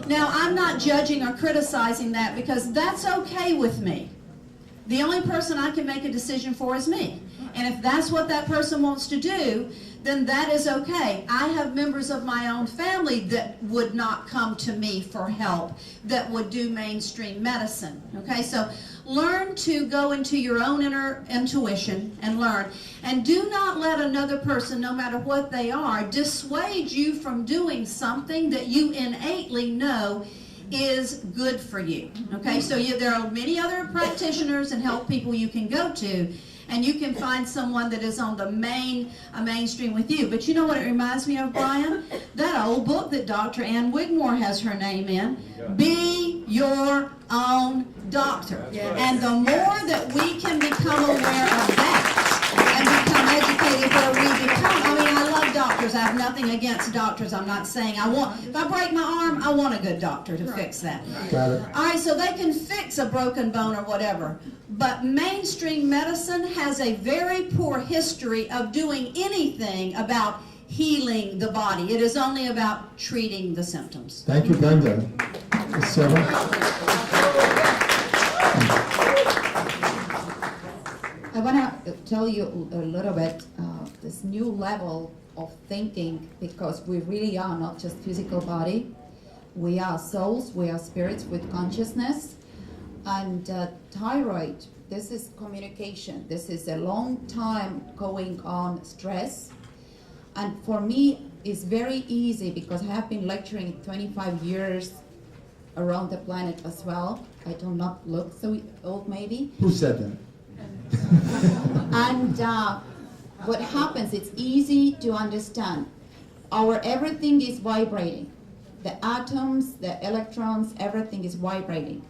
Now, I'm not judging or criticizing that because that's okay with me. The only person I can make a decision for is me. And if that's what that person wants to do, then that is okay. I have members of my own family that would not come to me for help, that would do mainstream medicine. Okay, so learn to go into your own inner intuition and learn. And do not let another person, no matter what they are, dissuade you from doing something that you innately know is good for you. Okay, so there are many other practitioners and health people you can go to, and you can find someone that is on the mainstream with you. But you know what it reminds me of, Brian? That old book that Dr. Ann Wigmore has her name in, Be Your Own Doctor. Yes. And the more that we can become aware of that and become educated where we become, I mean, I love doctors. I have nothing against doctors. I'm not saying if I break my arm, I want a good doctor to fix that. Got it. All right, so they can fix a broken bone or whatever. But mainstream medicine has a very poor history of doing anything about healing the body. It is only about treating the symptoms. Thank you, Brenda. Sirva? I want to tell you a little bit this new level of thinking, because we really are not just physical body. We are souls, we are spirits with consciousness. And thyroid, this is communication. This is a long time going on stress. And for me, it's very easy because I have been lecturing 25 years around the planet as well. I do not look so old, maybe. Who said that? And what happens, it's easy to understand. Our everything is vibrating. The atoms, the electrons, everything is vibrating.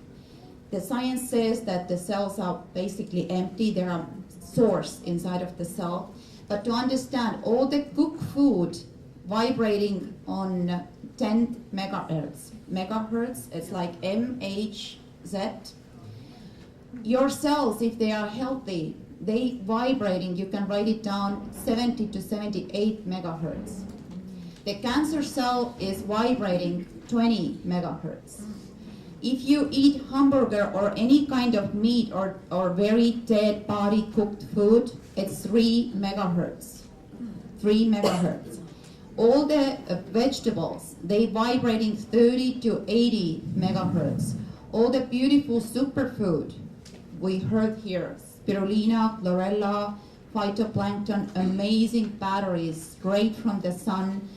The science says that the cells are basically empty. There are source inside of the cell. But to understand all the cooked food vibrating on 10 megahertz, it's like MHz. Your cells, if they are healthy, they vibrating, you can write it down, 70 to 78 megahertz. The cancer cell is vibrating 20 megahertz. If you eat hamburger or any kind of meat or very dead body cooked food, it's 3 megahertz. 3 megahertz. All the vegetables, they vibrating 30 to 80 megahertz. All the beautiful superfood we heard here, spirulina, chlorella, phytoplankton, amazing batteries, straight from the sun,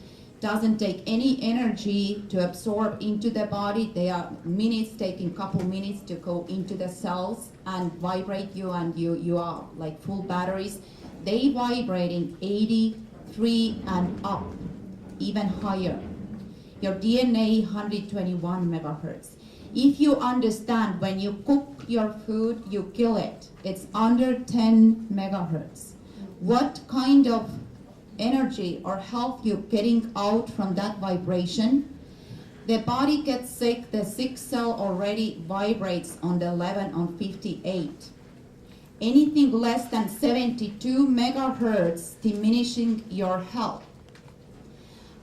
doesn't take any energy to absorb into the body. They are minutes, taking couple minutes to go into the cells and vibrate you, and you are like full batteries. They vibrating 83 and up, even higher. Your DNA 121 megahertz. If you understand, when you cook your food, you kill it. It's under 10 megahertz. What kind of energy or health you're getting out from that vibration? The body gets sick, the sick cell already vibrates on the 11 on 58. Anything less than 72 megahertz diminishing your health.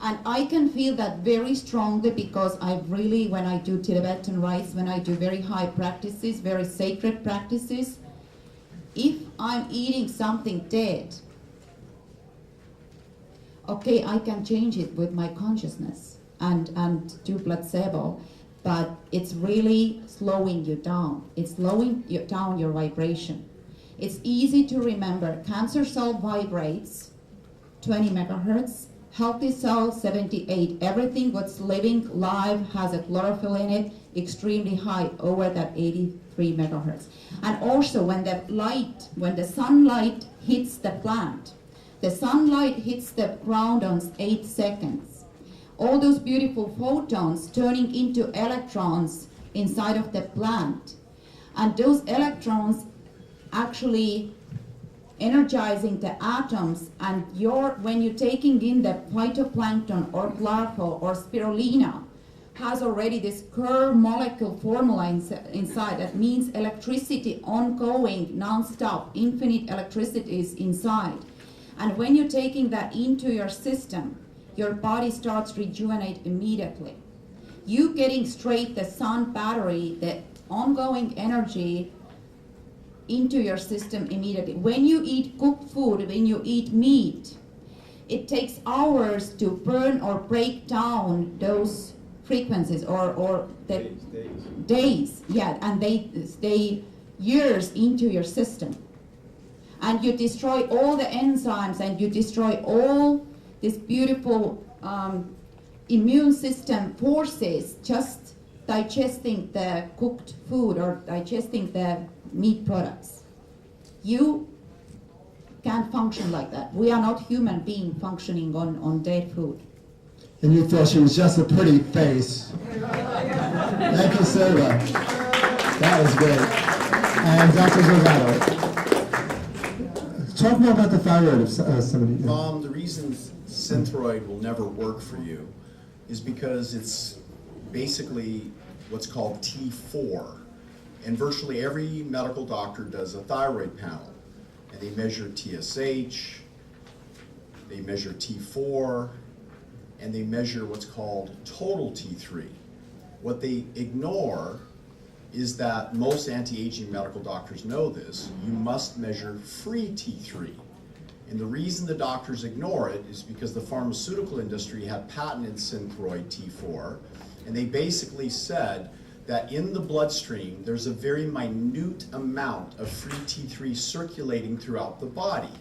And I can feel that very strongly because I really, when I do Tibetan rites, when I do very high practices, very sacred practices, if I'm eating something dead, okay, I can change it with my consciousness and do placebo, but it's really slowing you down. It's slowing you down your vibration. It's easy to remember. Cancer cell vibrates 20 megahertz. Healthy cell 78. Everything what's living live has a chlorophyll in it, extremely high, over that 83 megahertz. And also when the sunlight hits the plant, the sunlight hits the ground on 8 seconds. All those beautiful photons turning into electrons inside of the plant. And those electrons actually energizing the atoms, and when you're taking in the phytoplankton or chlorophyll or spirulina, has already this curved molecule formula inside. That means electricity ongoing, non-stop, infinite electricity is inside. And when you're taking that into your system, your body starts rejuvenate immediately. You getting straight the sun battery, the ongoing energy into your system immediately. When you eat cooked food, when you eat meat, it takes hours to burn or break down those frequencies or the days, yeah, and they stay years into your system. And you destroy all the enzymes, and you destroy all this beautiful immune system forces just digesting the cooked food or digesting the meat products. You can't function like that. We are not human beings functioning on dead food. And you thought she was just a pretty face. Thank you, Sirva. That was great. And Dr. Delgado, talk more about the thyroid if somebody... The reason Synthroid will never work for you is because it's basically what's called T4. And virtually every medical doctor does a thyroid panel. And they measure TSH, they measure T4, and they measure what's called total T3. What they ignore is that most anti-aging medical doctors know this. You must measure free T3. And the reason the doctors ignore it is because the pharmaceutical industry had patented Synthroid T4, and they basically said that in the bloodstream there's a very minute amount of free T3 circulating throughout the body.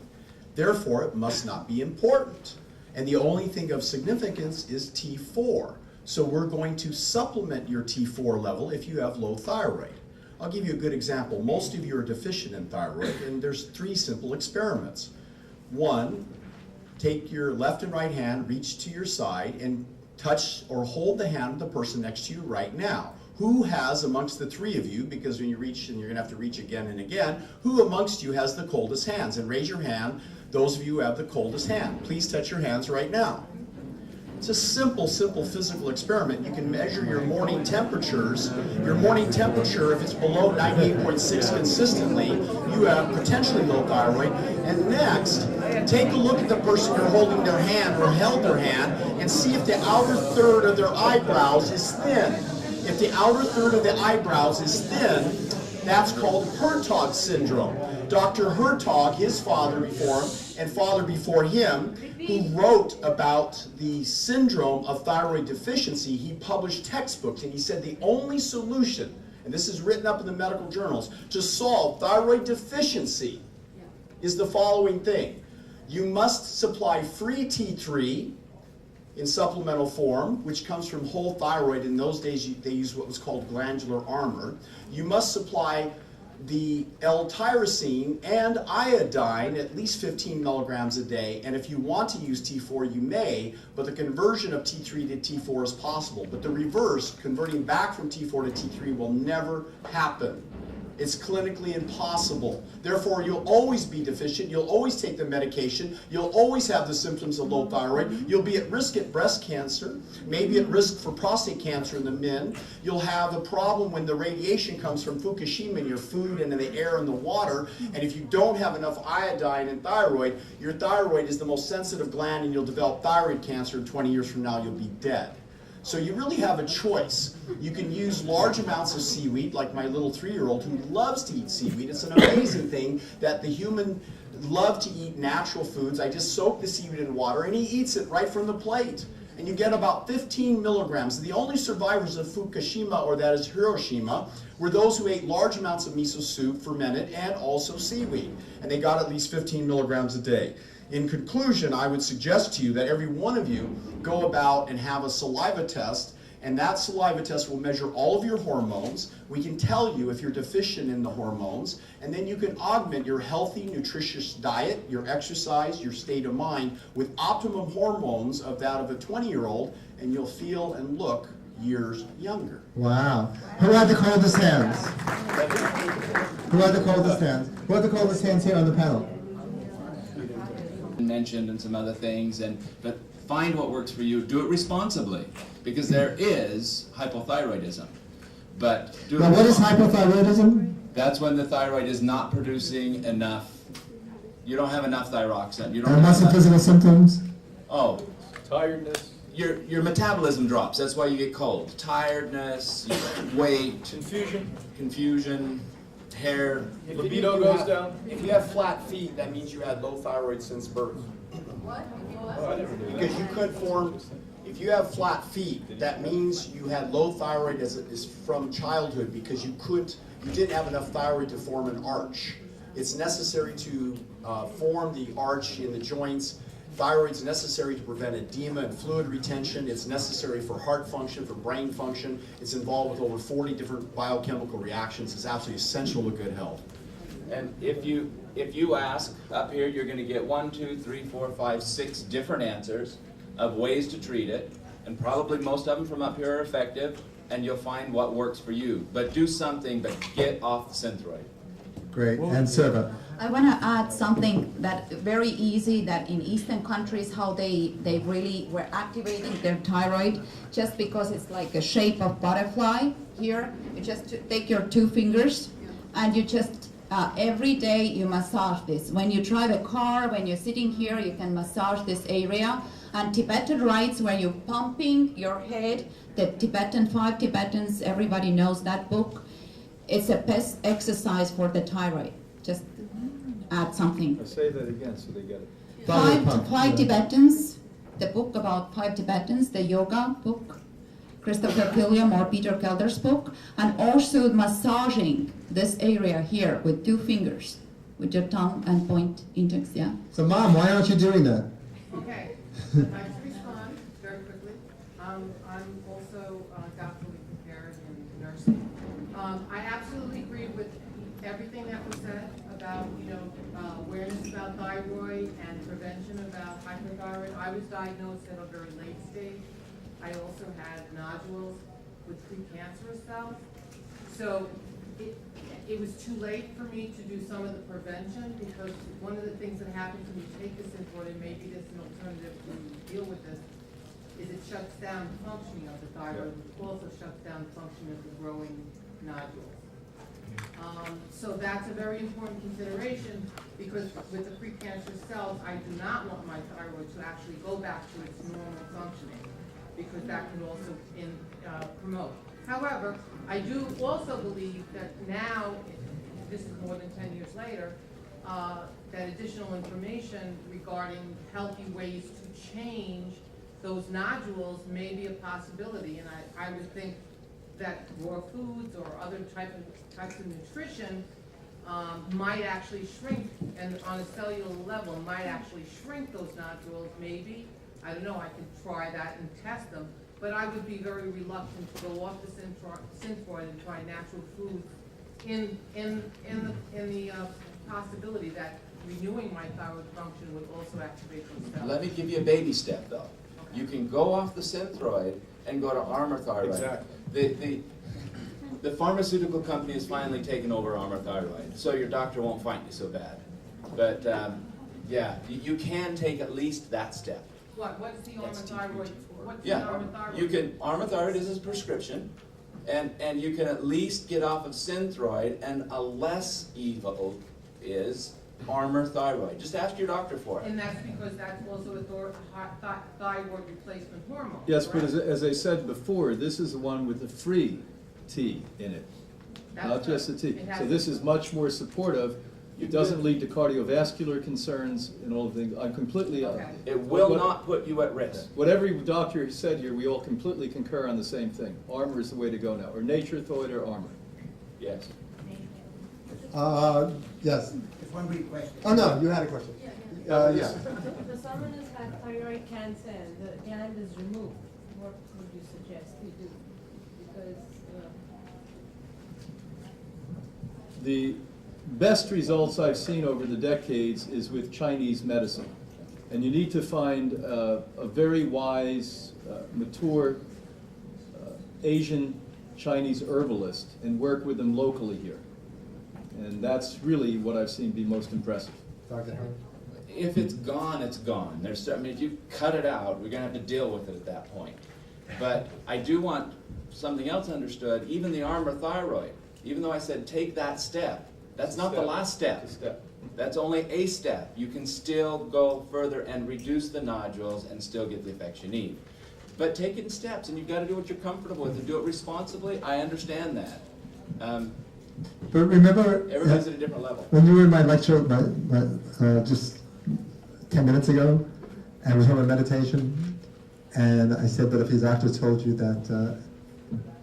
Therefore, it must not be important. And the only thing of significance is T4. So we're going to supplement your T4 level if you have low thyroid. I'll give you a good example. Most of you are deficient in thyroid, and there's 3 simple experiments. 1, take your left and right hand, reach to your side, and touch or hold the hand of the person next to you right now. Who has, amongst the 3 of you, because when you reach, and you're gonna have to reach again and again, who amongst you has the coldest hands? And raise your hand, those of you who have the coldest hand. Please touch your hands right now. It's a simple physical experiment. You can measure your morning temperatures. Your morning temperature, if it's below 98.6 consistently, you have potentially low thyroid. And next, take a look at the person you're holding their hand or held their hand and see if the outer third of their eyebrows is thin. If the outer third of the eyebrows is thin, that's called Hertog syndrome. Dr. Hertog, his father before him, and father before him, who wrote about the syndrome of thyroid deficiency, he published textbooks, and he said the only solution, and this is written up in the medical journals, to solve thyroid deficiency is the following thing. You must supply free T3 in supplemental form, which comes from whole thyroid. In those days, they used what was called glandular armor. You must supply the L-tyrosine and iodine, at least 15 milligrams a day, and if you want to use T4, you may, but the conversion of T3 to T4 is possible. But the reverse, converting back from T4 to T3, will never happen. It's clinically impossible. Therefore, you'll always be deficient. You'll always take the medication. You'll always have the symptoms of low thyroid. You'll be at risk at breast cancer, maybe at risk for prostate cancer in the men. You'll have a problem when the radiation comes from Fukushima in your food and in the air and the water. And if you don't have enough iodine and thyroid, your thyroid is the most sensitive gland and you'll develop thyroid cancer, and 20 years from now you'll be dead. So you really have a choice. You can use large amounts of seaweed, like my little 3-year-old who loves to eat seaweed. It's an amazing thing that the human love to eat natural foods. I just soak the seaweed in water and he eats it right from the plate. And you get about 15 milligrams. The only survivors of Fukushima, or that is Hiroshima, were those who ate large amounts of miso soup, fermented, and also seaweed. And they got at least 15 milligrams a day. In conclusion, I would suggest to you that every one of you go about and have a saliva test, and that saliva test will measure all of your hormones. We can tell you if you're deficient in the hormones, and then you can augment your healthy, nutritious diet, your exercise, your state of mind with optimum hormones of that of a 20-year-old, and you'll feel and look years younger. Wow. Who had the coldest hands? Who had the coldest hands? Who had the coldest hands here on the panel? Mentioned and some other things, but find what works for you. Do it responsibly, because there is hypothyroidism. But do Now, what is hypothyroidism? That's when the thyroid is not producing enough. You don't have enough thyroxine. You don't And what's the physical symptoms? Oh, Tiredness. your metabolism drops. That's why you get cold. Tiredness, weight, confusion, hair. Libido goes down. If you have flat feet, that means you had low thyroid since birth. What? Oh, I never knew that. Because you could form, if you have flat feet, that means you had low thyroid is from childhood, because you didn't have enough thyroid to form an arch. It's necessary to form the arch in the joints. Thyroid's necessary to prevent edema and fluid retention. It's necessary for heart function, for brain function. It's involved with over 40 different biochemical reactions. It's absolutely essential to good health. And if you ask up here, you're going to get 1, 2, 3, 4, 5, 6 different answers of ways to treat it, and probably most of them from up here are effective, and you'll find what works for you. But do something, but get off the Synthroid. Great. And Sirva. I want to add something that very easy, that in Eastern countries, how they really were activating their thyroid, just because it's like a shape of butterfly here. You just take your 2 fingers and you just, every day you massage this. When you drive a car, when you're sitting here, you can massage this area. And Tibetan rites, where you're pumping your head, the Tibetan, 5 Tibetans, everybody knows that book. It's a best exercise for the thyroid. Just add something. I say that again so they get it. 5 Tibetans, the book about 5 Tibetans, the yoga book, Christopher Pilliam or Peter Kelder's book, and also massaging this area here with 2 fingers, with your tongue and point index, yeah? So, Mom, why aren't you doing that? Okay, I'd like to respond very quickly. I'm also doctorally prepared in nursing. I absolutely agree with everything that was said about, awareness about thyroid and prevention about hypothyroid. I was diagnosed at a very late stage. I also had nodules with precancerous cells. So it was too late for me to do some of the prevention, because one of the things that happens when you take this Synthroid, and maybe this is an alternative to deal with this, is it shuts down the functioning of the thyroid, it also shuts down the function of the growing nodules. So that's a very important consideration, because with the precancerous cells, I do not want my thyroid to actually go back to its normal functioning, because that can also promote. However, I do also believe that now, this is more than 10 years later, that additional information regarding healthy ways to change those nodules may be a possibility, and I would think that raw foods or other types of nutrition might actually shrink, and on a cellular level, might actually shrink those nodules, maybe. I don't know, I could try that and test them, but I would be very reluctant to go off the Synthroid and try natural foods in the possibility that renewing my thyroid function would also activate those cells. Let me give you a baby step, though. You can go off the Synthroid and go to Armour Thyroid. Exactly. The pharmaceutical company has finally taken over Armour Thyroid, so your doctor won't find you so bad. But yeah, you can take at least that step. What's the Armour Thyroid? What's the Yeah, Armour Thyroid? you can. Armour Thyroid is a prescription, and you can at least get off of Synthroid, and a less evil is Armour Thyroid. Just ask your doctor for it. And that's because that's also a thyroid replacement hormone. Yes, but correct? as I said before, this is the one with the free T in it, not just the T. It has So this is much more supportive. It doesn't lead to cardiovascular concerns and all the things. I'm completely. Okay. It will not put you at risk. What every doctor said here, we all completely concur on the same thing. Armour is the way to go now, or Nature-Thoid or Armour. Yes. Yes. Just one brief question. Oh, no, you had a question. Yeah. The someone has had thyroid cancer and the gland is removed, what would you suggest we do? Because The best results I've seen over the decades is with Chinese medicine. And you need to find a very wise, mature Asian Chinese herbalist and work with them locally here. And that's really what I've seen be most impressive. Dr. Herman? If it's gone, it's gone. I mean, if you cut it out, we're going to have to deal with it at that point. But I do want something else understood. Even the Armour Thyroid, even though I said take that step, that's not the last step. It's a step. That's only a step. You can still go further and reduce the nodules and still get the effects you need. But take it in steps, and you've got to do what you're comfortable with and do it responsibly. I understand that. But remember, Everybody's at a different level. when you were in my lecture just 10 minutes ago, and we were talking about meditation, and I said, but if his doctor told you that,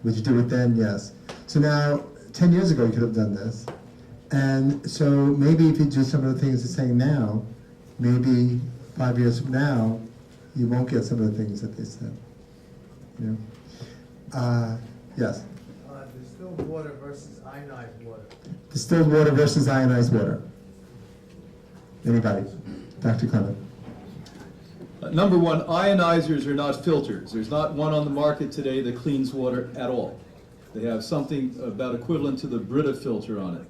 would you do it then? Yes. So now, 10 years ago, you could have done this. And so maybe if you do some of the things he's saying now, maybe 5 years from now, you won't get some of the things that they said. You know? Yes? Distilled water versus ionized water. Distilled water versus ionized water. Anybody? Dr. Clement. Number one, ionizers are not filters. There's not one on the market today that cleans water at all. They have something about equivalent to the Brita filter on it.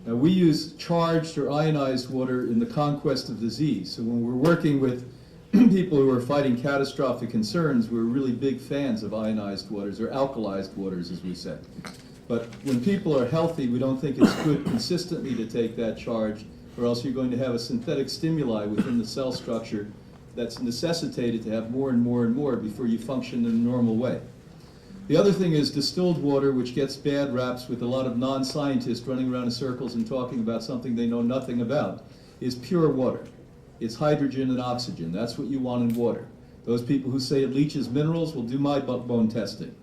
Now, we use charged or ionized water in the conquest of disease. So when we're working with people who are fighting catastrophic concerns, we're really big fans of ionized waters, or alkalized waters, as we say. But when people are healthy, we don't think it's good consistently to take that charge, or else you're going to have a synthetic stimuli within the cell structure that's necessitated to have more and more and more before you function in a normal way. The other thing is distilled water, which gets bad raps with a lot of non-scientists running around in circles and talking about something they know nothing about, is pure water. It's hydrogen and oxygen. That's what you want in water. Those people who say it leaches minerals will do my bone testing.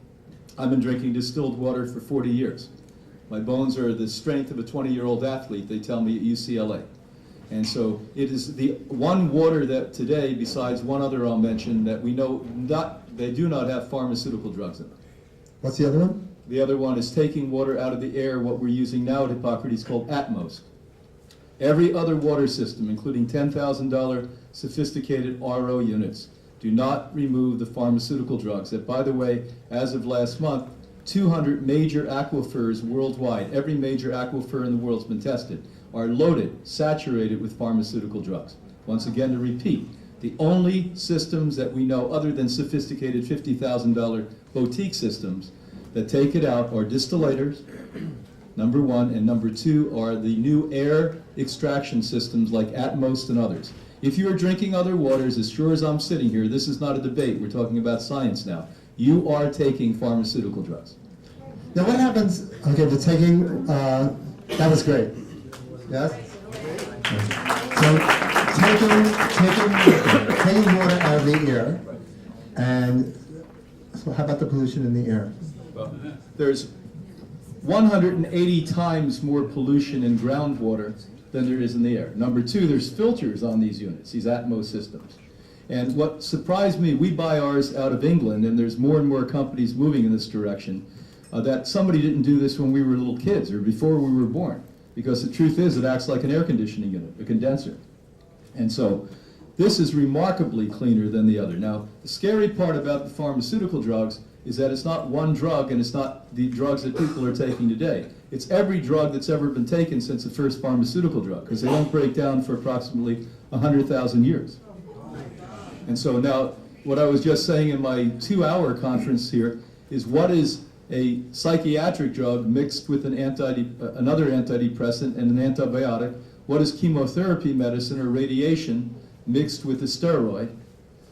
I've been drinking distilled water for 40 years. My bones are the strength of a 20-year-old athlete, they tell me at UCLA. And so it is the one water that today, besides one other I'll mention, that we know they do not have pharmaceutical drugs in them. What's the other one? The other one is taking water out of the air, what we're using now at Hippocrates called Atmos. Every other water system, including $10,000 sophisticated RO units, do not remove the pharmaceutical drugs. That, by the way, as of last month, 200 major aquifers worldwide, every major aquifer in the world has been tested, are loaded, saturated with pharmaceutical drugs. Once again, to repeat, The only systems that we know, other than sophisticated $50,000 boutique systems, that take it out are distillators, number one, and number two are the new air extraction systems like Atmos and others. If you are drinking other waters, as sure as I'm sitting here, this is not a debate, we're talking about science now, you are taking pharmaceutical drugs. Now what happens, okay, the taking, that was great. Yes? So taking water out of the air, and so how about the pollution in the air? Well, there's 180 times more pollution in groundwater than there is in the air. Number two, there's filters on these units, these Atmos systems. And what surprised me, we buy ours out of England, and there's more and more companies moving in this direction, that somebody didn't do this when we were little kids or before we were born. Because the truth is, it acts like an air conditioning unit, a condenser. And so, this is remarkably cleaner than the other. Now, the scary part about the pharmaceutical drugs is that it's not one drug, and it's not the drugs that people are taking today. It's every drug that's ever been taken since the first pharmaceutical drug, because they don't break down for approximately 100,000 years. And so now, what I was just saying in my 2-hour conference here is what is a psychiatric drug mixed with an another antidepressant and an antibiotic? What is chemotherapy medicine or radiation mixed with a steroid?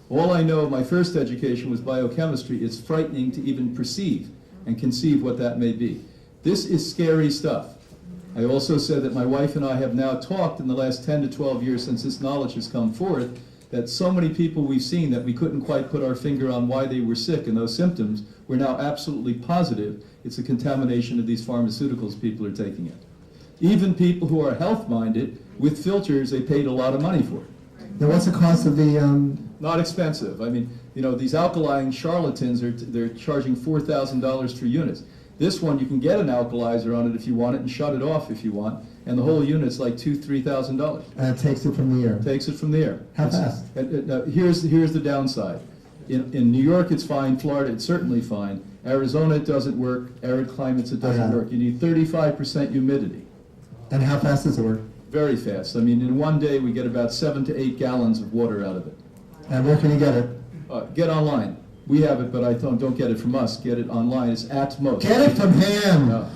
All I know, my first education was biochemistry. It's frightening to even perceive and conceive what that may be. This is scary stuff. I also said that my wife and I have now talked in the last 10 to 12 years since this knowledge has come forth, that so many people we've seen that we couldn't quite put our finger on why they were sick and those symptoms, we're now absolutely positive it's a contamination of these pharmaceuticals people are taking it. Even people who are health-minded, with filters, they paid a lot of money for it. Now what's the cost of the... Not expensive. I mean, you know, these alkaline charlatans, they're charging $4,000 for units. This one, you can get an alkalizer on it if you want it and shut it off if you want, and the whole unit's like $2,000–3,000. And it takes it from the air? Takes it from the air. How fast? Here's the downside. In New York it's fine, Florida it's certainly fine, Arizona it doesn't work, arid climates it doesn't work. You need 35% humidity. And how fast does it work? Very fast. I mean, in one day we get about 7 to 8 gallons of water out of it. And where can you get it? Get online. We have it, but I don't get it from us. Get it online. It's Atmos. Get it from him! No.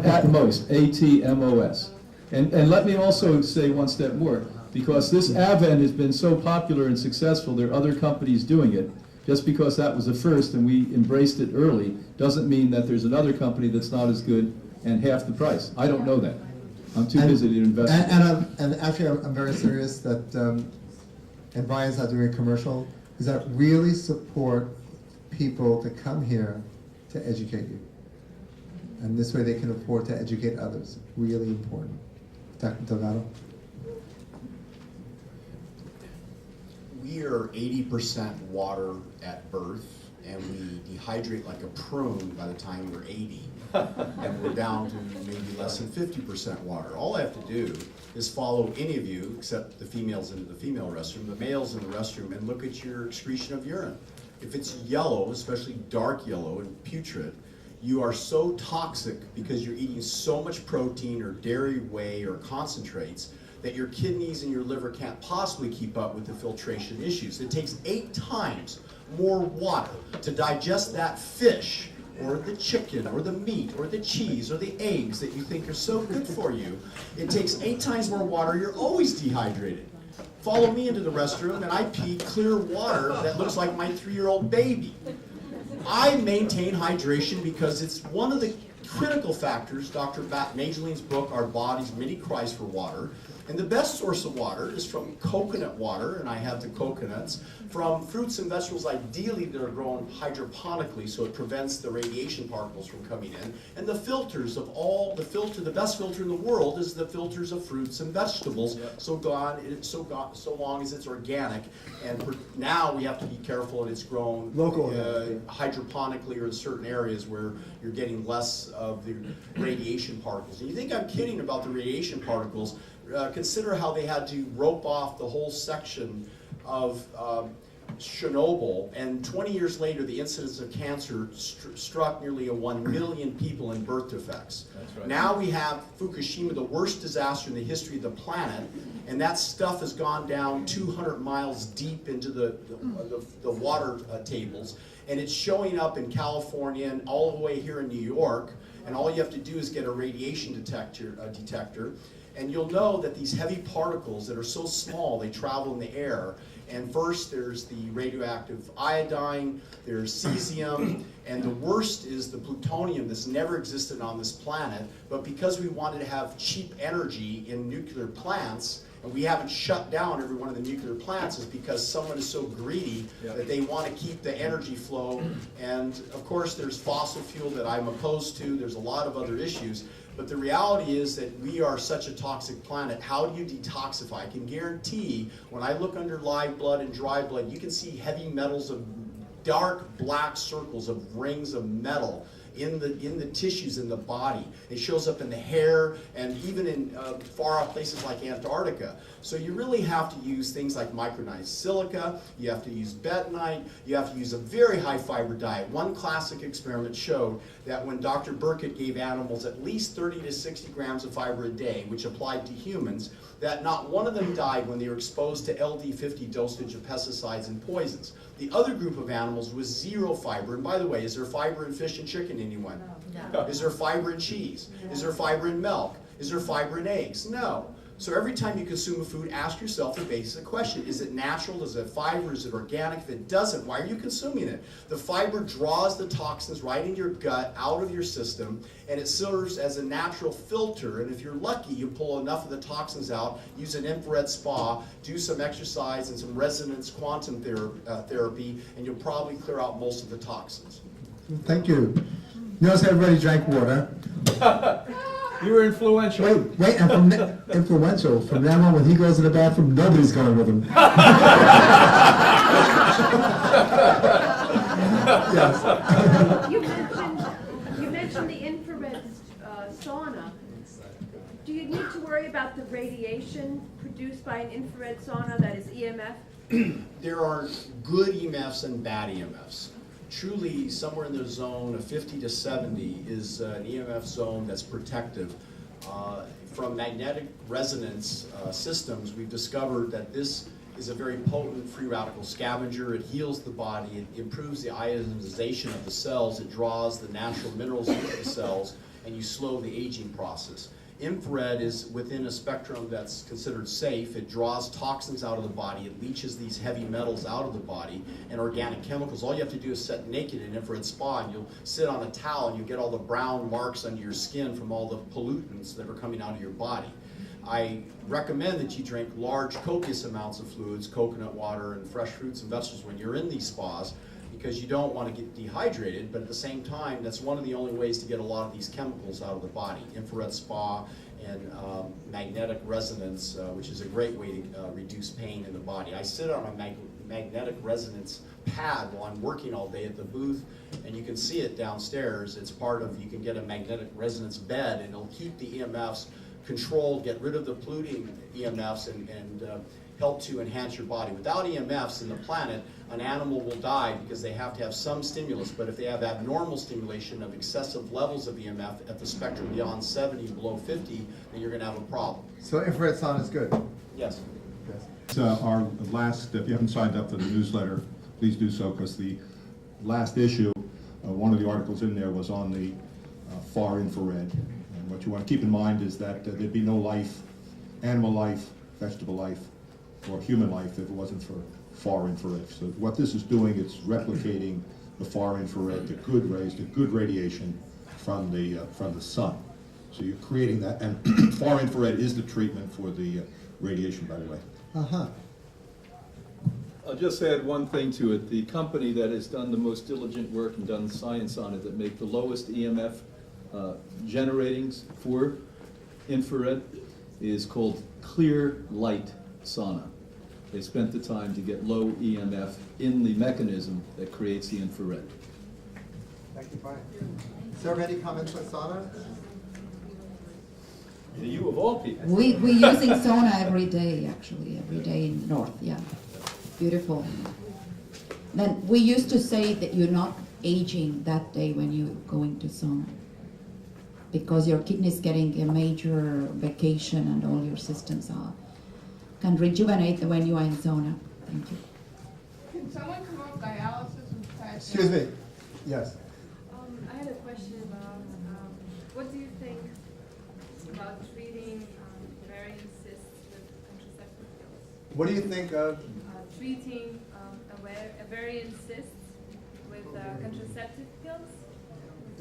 Atmos, A-T-M-O-S. And let me also say one step more. Because this Avent has been so popular and successful, there are other companies doing it. Just because that was the first and we embraced it early, doesn't mean that there's another company that's not as good and half the price. I don't know that. I'm too busy to invest. And actually, I'm very serious that, and Brian's not doing a commercial, is that really support people to come here to educate you. And this way they can afford to educate others. Really important. Dr. Delgado? We are 80% water at birth, and we dehydrate like a prune by the time we're 80. And we're down to maybe less than 50% water. All I have to do is follow any of you, except the females into the female restroom, the males in the restroom, and look at your excretion of urine. If it's yellow, especially dark yellow and putrid, you are so toxic because you're eating so much protein or dairy whey or concentrates that your kidneys and your liver can't possibly keep up with the filtration issues. It takes 8 times more water to digest that fish or the chicken or the meat or the cheese or the eggs that you think are so good for you. It takes 8 times more water. You're always dehydrated. Follow me into the restroom and I pee clear water that looks like my 3-year-old baby. I maintain hydration because it's one of the critical factors. Dr. Majeline's book, Our Body's Many Cries for Water. And the best source of water is from coconut water, and I have the coconuts, from fruits and vegetables ideally that are grown hydroponically so it prevents the radiation particles from coming in. And the filters of all, the best filter in the world is the filters of fruits and vegetables, so long as it's organic. And now we have to be careful that it's grown hydroponically or in certain areas where you're getting less of the radiation particles. And you think I'm kidding about the radiation particles? Consider how they had to rope off the whole section of Chernobyl, and 20 years later, the incidence of cancer struck nearly 1 million people in birth defects. That's right. Now we have Fukushima, the worst disaster in the history of the planet, and that stuff has gone down 200 miles deep into the water tables, and it's showing up in California and all the way here in New York, and all you have to do is get a radiation detector, and you'll know that these heavy particles that are so small, they travel in the air. And first there's the radioactive iodine, there's cesium, and the worst is the plutonium that's never existed on this planet, but because we wanted to have cheap energy in nuclear plants, and we haven't shut down every one of the nuclear plants, is because someone is so greedy that they want to keep the energy flow. And of course there's fossil fuel that I'm opposed to, there's a lot of other issues. But the reality is that we are such a toxic planet. How do you detoxify? I can guarantee when I look under live blood and dry blood, you can see heavy metals of dark black circles of rings of metal in the tissues in the body. It shows up in the hair and even in far off places like Antarctica. So you really have to use things like micronized silica, you have to use bentonite, you have to use a very high fiber diet. One classic experiment showed that when Dr. Burkitt gave animals at least 30 to 60 grams of fiber a day, which applied to humans, that not one of them died when they were exposed to LD50 dosage of pesticides and poisons. The other group of animals was zero fiber. And by the way, is there fiber in fish and chicken, anyone? No. Is there fiber in cheese? No. Is there fiber in milk? Is there fiber in eggs? No. So every time you consume a food, ask yourself the basic question. Is it natural? Is it fiber? Is it organic? If it doesn't, why are you consuming it? The fiber draws the toxins right into your gut, out of your system, and it serves as a natural filter. And if you're lucky, you pull enough of the toxins out, use an infrared spa, do some exercise and some resonance quantum therapy, and you'll probably clear out most of the toxins. Thank you. Notice everybody drank water. You were influential. Wait, and influential. From now on, when he goes to the bathroom, nobody's going with him. Yes. You mentioned the infrared sauna. Do you need to worry about the radiation produced by an infrared sauna, that is EMF? There are good EMFs and bad EMFs. Truly, somewhere in the zone of 50 to 70 is an EMF zone that's protective. From magnetic resonance systems, we've discovered that this is a very potent free radical scavenger. It heals the body, it improves the ionization of the cells, it draws the natural minerals into the cells, and you slow the aging process. Infrared is within a spectrum that's considered safe. It draws toxins out of the body. It leaches these heavy metals out of the body and organic chemicals. All you have to do is sit naked in an infrared spa, and you'll sit on a towel and you get all the brown marks under your skin from all the pollutants that are coming out of your body. I recommend that you drink large copious amounts of fluids, coconut water and fresh fruits and vegetables when you're in these spas, because you don't want to get dehydrated, but at the same time, that's one of the only ways to get a lot of these chemicals out of the body. Infrared spa and magnetic resonance, which is a great way to reduce pain in the body. I sit on a magnetic resonance pad while I'm working all day at the booth, and you can see it downstairs. It's part of, you can get a magnetic resonance bed, and it'll keep the EMFs controlled, get rid of the polluting EMFs, and help to enhance your body. Without EMFs in the planet, an animal will die because they have to have some stimulus, but if they have abnormal stimulation of excessive levels of EMF at the spectrum beyond 70, below 50, then you're going to have a problem. So infrared sauna is good? Yes. It's our last, if you haven't signed up for the newsletter, please do so, because the last issue, one of the articles in there was on the far infrared. And what you want to keep in mind is that there'd be no life, animal life, vegetable life, or human life if it wasn't for far infrared. So what this is doing, it's replicating the far infrared, the good rays, the good radiation from the sun. So you're creating that, and far infrared is the treatment for the radiation, by the way. Uh-huh. I'll just add one thing to it. The company that has done the most diligent work and done science on it, that make the lowest EMF generatings for infrared, is called Clear Light Sauna. They spent the time to get low EMF in the mechanism that creates the infrared. Thank you, Brian. Sirva, any comments on sauna? You of all people. We're using sauna every day, actually, every day in the north, yeah. Beautiful. Then we used to say that you're not aging that day when you go into sauna, because your kidneys getting a major vacation and all your systems can rejuvenate when you are in sauna. Thank you. Can someone come off dialysis and pass? Excuse me. Yes. I had a question about, what do you think about treating ovarian cysts with contraceptive pills? What do you think of? Treating ovarian cysts with contraceptive pills?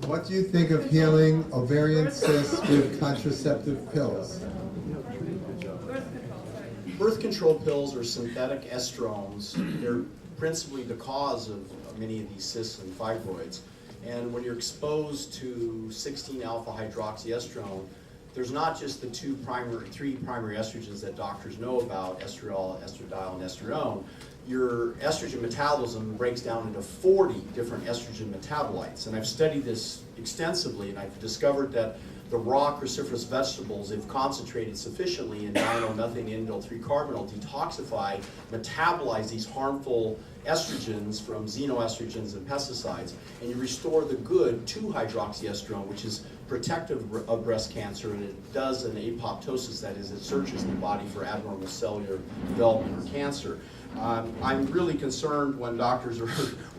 What do you think of healing ovarian cysts with contraceptive pills? Birth control, sorry. Birth control pills are synthetic estrogens. They're principally the cause of many of these cysts and fibroids. And when you're exposed to 16-alpha hydroxyestrone, there's not just the three primary estrogens that doctors know about, estriol, estradiol, and estrone. Your estrogen metabolism breaks down into 40 different estrogen metabolites. And I've studied this extensively, and I've discovered that the raw cruciferous vegetables, if concentrated sufficiently in diamethylmethane-indole-3-carbinol, detoxify, metabolize these harmful estrogens from xenoestrogens and pesticides, and you restore the good 2-hydroxyestrone, which is protective of breast cancer, and it does an apoptosis, that is, it searches the body for abnormal cellular development or cancer. I'm really concerned when doctors are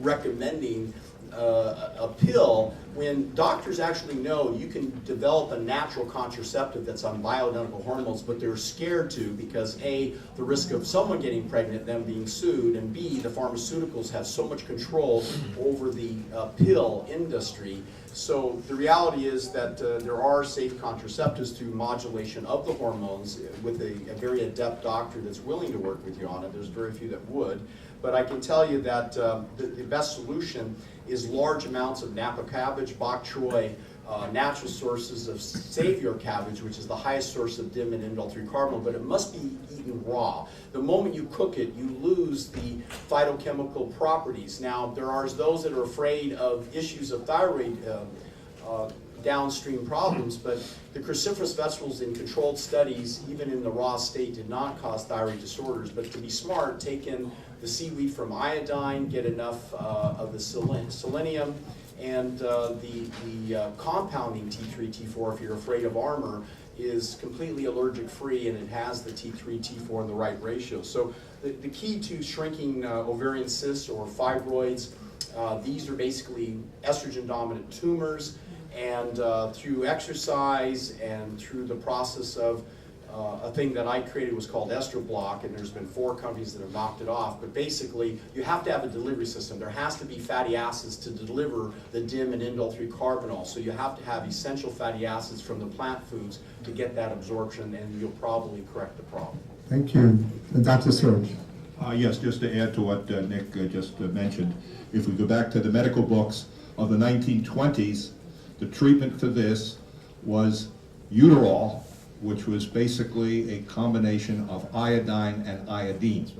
recommending a pill when doctors actually know you can develop a natural contraceptive that's on bioidentical hormones, but they're scared to because A, the risk of someone getting pregnant, them being sued, and B, the pharmaceuticals have so much control over the pill industry. So the reality is that there are safe contraceptives through modulation of the hormones with a very adept doctor that's willing to work with you on it. There's very few that would. But I can tell you that the best solution is large amounts of Napa cabbage, bok choy, natural sources of savior cabbage, which is the highest source of dim and indole-3-carbinol, but it must be eaten raw. The moment you cook it, you lose the phytochemical properties. Now, there are those that are afraid of issues of thyroid downstream problems, but the cruciferous vegetables in controlled studies, even in the raw state, did not cause thyroid disorders. But to be smart, take in the seaweed from iodine, get enough of the selenium, and the compounding T3, T4, if you're afraid of armor, is completely allergic free, and it has the T3, T4 in the right ratio. So the key to shrinking ovarian cysts or fibroids, these are basically estrogen dominant tumors, and through exercise and through the process of a thing that I created was called EstroBlock, and there's been 4 companies that have knocked it off. But basically, you have to have a delivery system. There has to be fatty acids to deliver the dim and indole-3-carbinol. So you have to have essential fatty acids from the plant foods to get that absorption, and you'll probably correct the problem. Thank you. Dr. Sorge. Yes, just to add to what Nick just mentioned, if we go back to the medical books of the 1920s, the treatment for this was Uterol, which was basically a combination of iodine and iodine.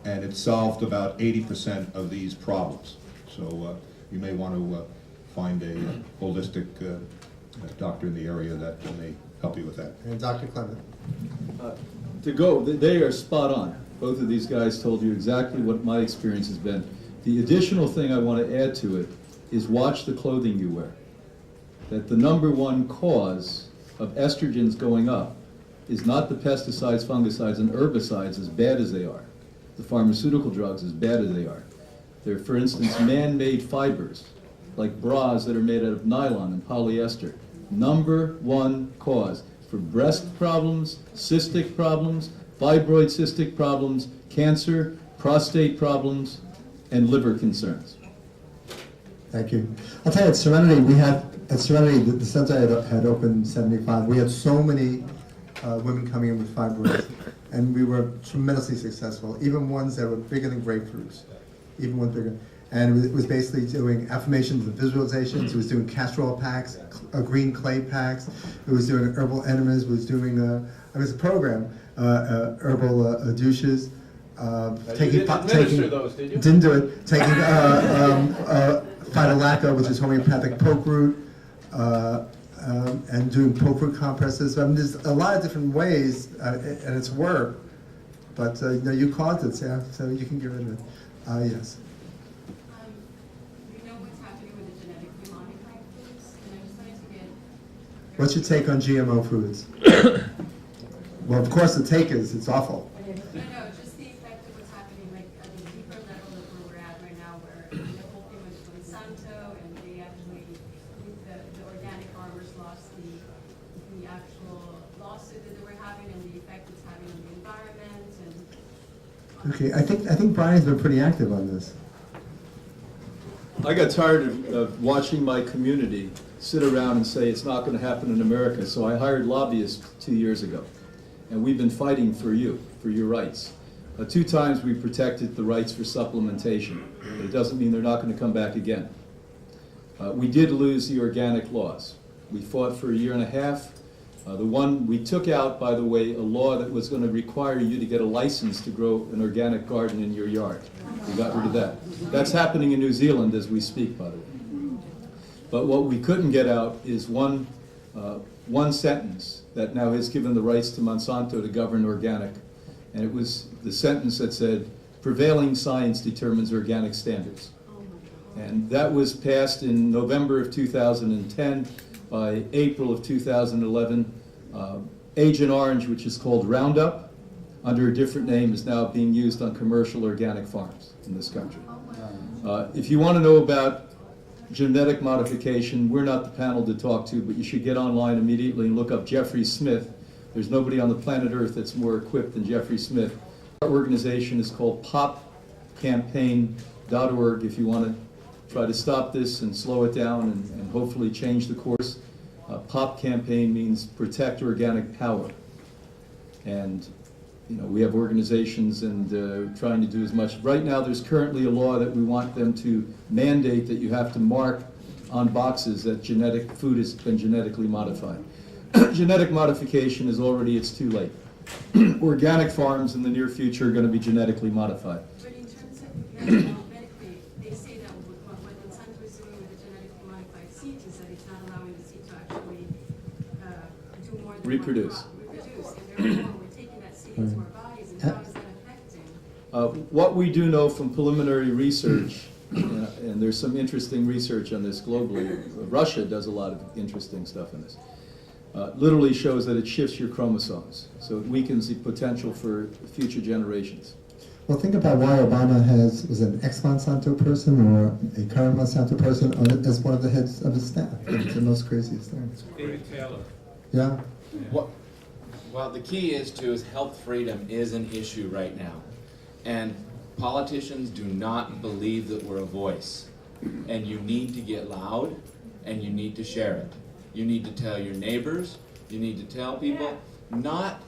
And it solved about 80% of these problems. So you may want to find a holistic doctor in the area that may help you with that. And Dr. Clement. They are spot on. Both of these guys told you exactly what my experience has been. The additional thing I want to add to it is watch the clothing you wear. That the #1 cause of estrogens going up is not the pesticides, fungicides, and herbicides, as bad as they are. The pharmaceutical drugs, as bad as they are. They're, for instance, man-made fibers, like bras that are made out of nylon and polyester. #1 cause for breast problems, cystic problems, fibroid cystic problems, cancer, prostate problems, and liver concerns. Thank you. I'll tell you, at Serenity, the center had opened in 75. We had so many women coming in with fibroids, and we were tremendously successful, even ones that were bigger than grapefruits, even ones bigger. And it was basically doing affirmations and visualizations. It was doing castor oil packs, green clay packs. It was doing herbal enemas. It was doing, it was a program, herbal douches. You didn't administer those, did you? Didn't do it. Taking phytolacca, which is homeopathic poke root, and doing poke root compresses. I mean, there's a lot of different ways, and it's work. But you caused it, yeah. So you can get rid of it. Yes. What's your take on GMO foods? Well, of course, the take is it's awful. No, just the effect of what's happening, like at the deeper level of where we're at right now, where the whole thing with Monsanto, and they actually, the organic farmers lost the actual lawsuit that they were having, and the effect it's having on the environment, and. Okay, I think Brian's been pretty active on this. I got tired of watching my community sit around and say it's not going to happen in America, so I hired lobbyists 2 years ago. And we've been fighting for you, for your rights. 2 times we protected the rights for supplementation, but it doesn't mean they're not going to come back again. We did lose the organic laws. We fought for 1.5 years. The one we took out, by the way, a law that was going to require you to get a license to grow an organic garden in your yard. We got rid of that. That's happening in New Zealand as we speak, by the way. But what we couldn't get out is one sentence that now has given the rights to Monsanto to govern organic. And it was the sentence that said, prevailing science determines organic standards. And that was passed in November of 2010. By April of 2011, Agent Orange, which is called Roundup, under a different name, is now being used on commercial organic farms in this country. If you want to know about genetic modification, we're not the panel to talk to, but you should get online immediately and look up Jeffrey Smith. There's nobody on the planet Earth that's more equipped than Jeffrey Smith. Our organization is called popcampaign.org if you want to try to stop this and slow it down and hopefully change the course. POP campaign means Protect Organic Power. And we have organizations and trying to do as much. Right now there's currently a law that we want them to mandate that you have to mark on boxes that genetic food has been genetically modified. Genetic modification is already, it's too late. Organic farms in the near future are going to be genetically modified. But in terms of medically, they say that what Monsanto is doing with the genetically modified seeds is that it's not allowing the seed to actually do more than Reproduce. Reproduce, and therefore we're taking that seed into our bodies, and how is that affecting? What we do know from preliminary research, and there's some interesting research on this globally, Russia does a lot of interesting stuff in this, literally shows that it shifts your chromosomes, so it weakens the potential for future generations. Well, think about why Obama was an ex-Monsanto person or a current Monsanto person as one of the heads of his staff. It's the most craziest thing. David Taylor. Yeah. Well, the key is health freedom is an issue right now. And politicians do not believe that we're a voice. And you need to get loud, and you need to share it. You need to tell your neighbors, you need to tell people, not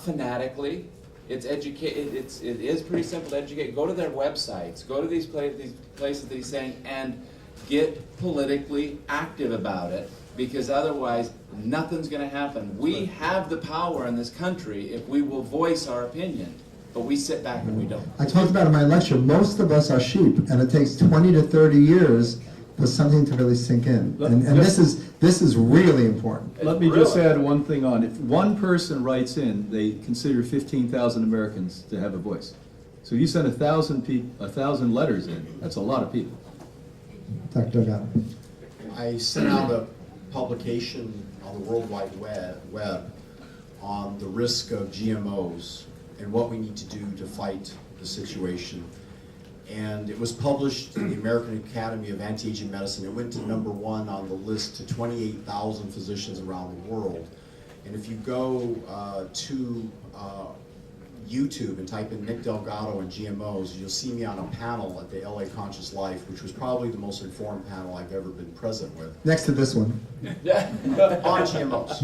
fanatically. It is pretty simple to educate. Go to their websites, go to these places that he's saying, and get politically active about it, because otherwise nothing's going to happen. We have the power in this country if we will voice our opinion, but we sit back and we don't. I talked about in my lecture, most of us are sheep, and it takes 20 to 30 years for something to really sink in. And this is really important. Let me just add one thing on. If one person writes in, they consider 15,000 Americans to have a voice. So you send 1,000 letters in, that's a lot of people. Dr. Delgado. I sent out a publication on the World Wide Web on the risk of GMOs and what we need to do to fight the situation. And it was published in the American Academy of Anti-Aging Medicine. It went to #1 on the list to 28,000 physicians around the world. And if you go to YouTube and type in Nick Delgado and GMOs, you'll see me on a panel at the LA Conscious Life, which was probably the most informed panel I've ever been present with. Next to this one. On GMOs.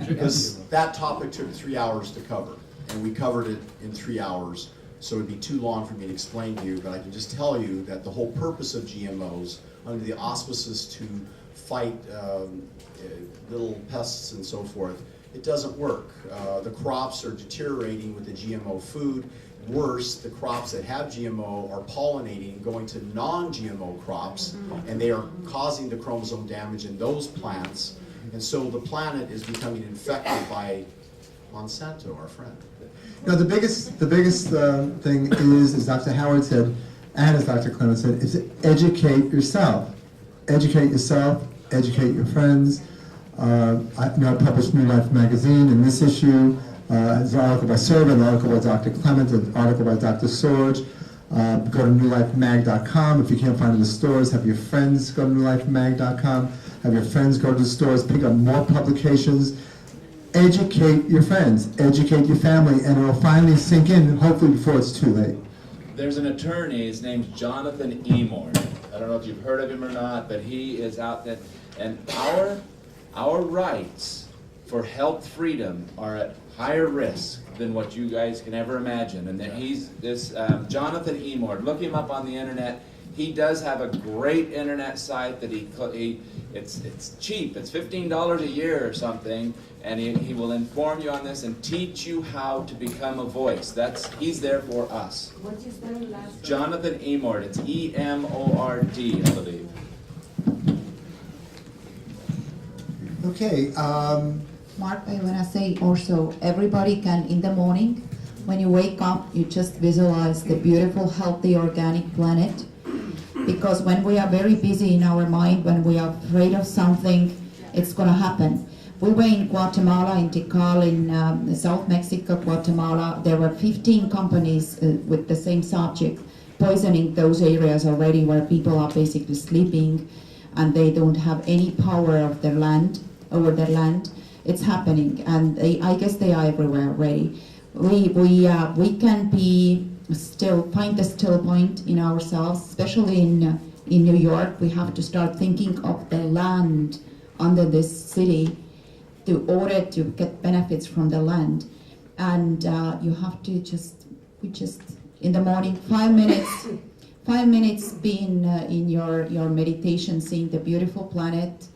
Because that topic took 3 hours to cover, and we covered it in 3 hours. So it'd be too long for me to explain to you, but I can just tell you that the whole purpose of GMOs, under the auspices to fight little pests and so forth, it doesn't work. The crops are deteriorating with the GMO food. Worse, the crops that have GMO are pollinating, going to non-GMO crops, and they are causing the chromosome damage in those plants. And so the planet is becoming infected by Monsanto, our friend. No, the biggest thing is, as Dr. Howard said, and as Dr. Clement said, is to educate yourself. Educate yourself, educate your friends. I published New Life magazine. In this issue, there's an article by Sirva, an article by Dr. Clement, an article by Dr. Sorge. Go to newlifemag.com. If you can't find it in the stores, have your friends go to newlifemag.com. Have your friends go to the stores, pick up more publications. Educate your friends, educate your family, and it'll finally sink in, hopefully before it's too late. There's an attorney, his name's Jonathan Emord. I don't know if you've heard of him or not, but he is out there. And our rights for health freedom are at higher risk than what you guys can ever imagine. And then he's this Jonathan Emord. Look him up on the internet. He does have a great internet site that it's cheap. It's $15 a year or something, and he will inform you on this and teach you how to become a voice. He's there for us. What's his name last? Jonathan Emord. It's E-M-O-R-D, I believe. Okay. Mark, I want to say also, everybody can, in the morning, when you wake up, you just visualize the beautiful, healthy, organic planet. Because when we are very busy in our mind, when we are afraid of something, it's going to happen. We were in Guatemala, in Tikal, in South Mexico, Guatemala. There were 15 companies with the same subject, poisoning those areas already where people are basically sleeping and they don't have any power of their land, over their land. It's happening, and I guess they are everywhere already. We can be find the still point in ourselves, especially in New York. We have to start thinking of the land under this city in order to get benefits from the land. And you have to we just in the morning, 5 minutes being in your meditation, seeing the beautiful planet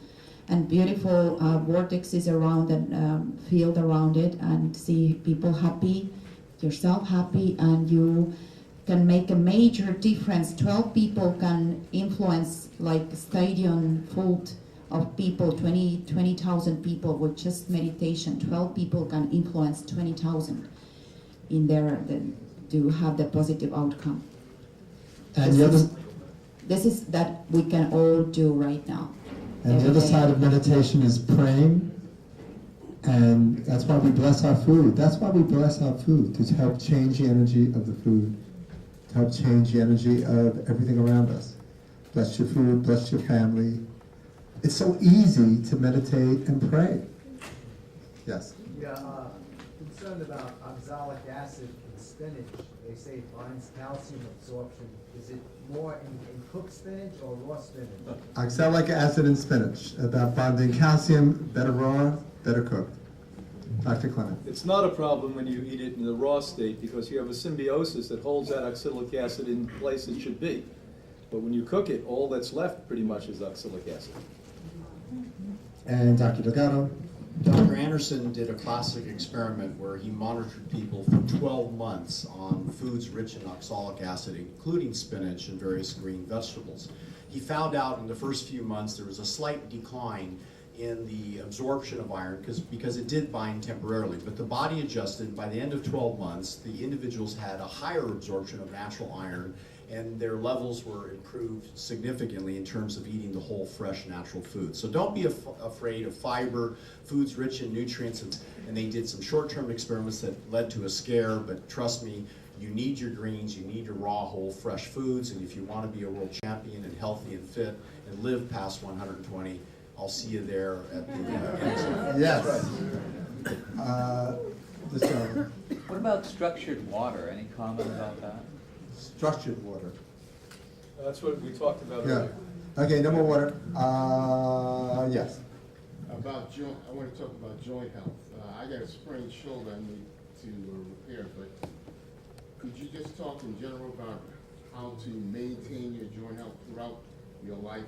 and beautiful vortexes around and field around it, and see people happy, yourself happy, and you can make a major difference. 12 people can influence like a stadium full of people, 20,000 people with just meditation. 12 people can influence 20,000 in there to have the positive outcome. And this is that we can all do right now. And the other side of meditation is praying, and that's why we bless our food. That's why we bless our food, to help change the energy of the food, to help change the energy of everything around us. Bless your food, bless your family. It's so easy to meditate and pray. Yes? Yeah, concerned about oxalic acid in spinach. They say it binds calcium absorption. Is it more in cooked spinach or raw spinach? Oxalic acid in spinach, about bonding calcium, better raw, better cooked. Dr. Clement. It's not a problem when you eat it in the raw state because you have a symbiosis that holds that oxalic acid in place it should be. But when you cook it, all that's left pretty much is oxalic acid. And Dr. Delgado. Dr. Anderson did a classic experiment where he monitored people for 12 months on foods rich in oxalic acid, including spinach and various green vegetables. He found out in the first few months there was a slight decline in the absorption of iron because it did bind temporarily, but the body adjusted. By the end of 12 months, the individuals had a higher absorption of natural iron, and their levels were improved significantly in terms of eating the whole, fresh, natural food. So don't be afraid of fiber, foods rich in nutrients, and they did some short-term experiments that led to a scare, but trust me, you need your greens, you need your raw, whole, fresh foods, and if you want to be a world champion and healthy and fit and live past 120, I'll see you there at the end. Yes. What about structured water? Any comment about that? Structured water. That's what we talked about Yeah. earlier. Okay, no more water. Yes. About joint, I want to talk about joint health. I got a sprained shoulder I need to repair, but could you just talk in general about how to maintain your joint health throughout your life,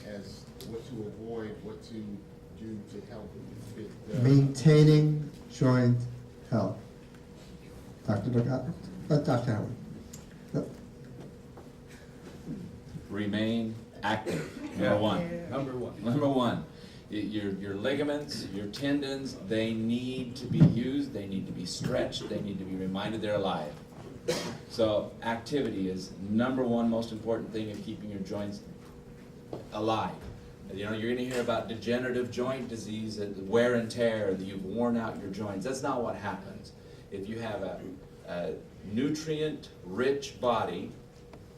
as what to avoid, what to do to help fit? Maintaining joint health. Dr. Delgado? Dr. Howard. Yep. Remain active, number one. Number one. Number one. Your ligaments, your tendons, they need to be used, they need to be stretched, they need to be reminded they're alive. So activity is number one most important thing in keeping your joints alive. You know, you're going to hear about degenerative joint disease and wear and tear, that you've worn out your joints. That's not what happens. If you have a nutrient-rich body,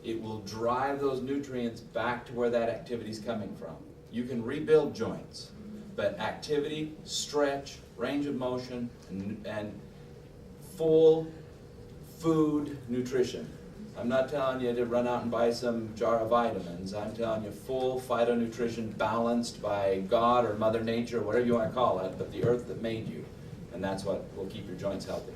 it will drive those nutrients back to where that activity is coming from. You can rebuild joints, but activity, stretch, range of motion, and full food nutrition. I'm not telling you to run out and buy some jar of vitamins. I'm telling you full phytonutrition balanced by God or Mother Nature, or whatever you want to call it, but the earth that made you. And that's what will keep your joints healthy.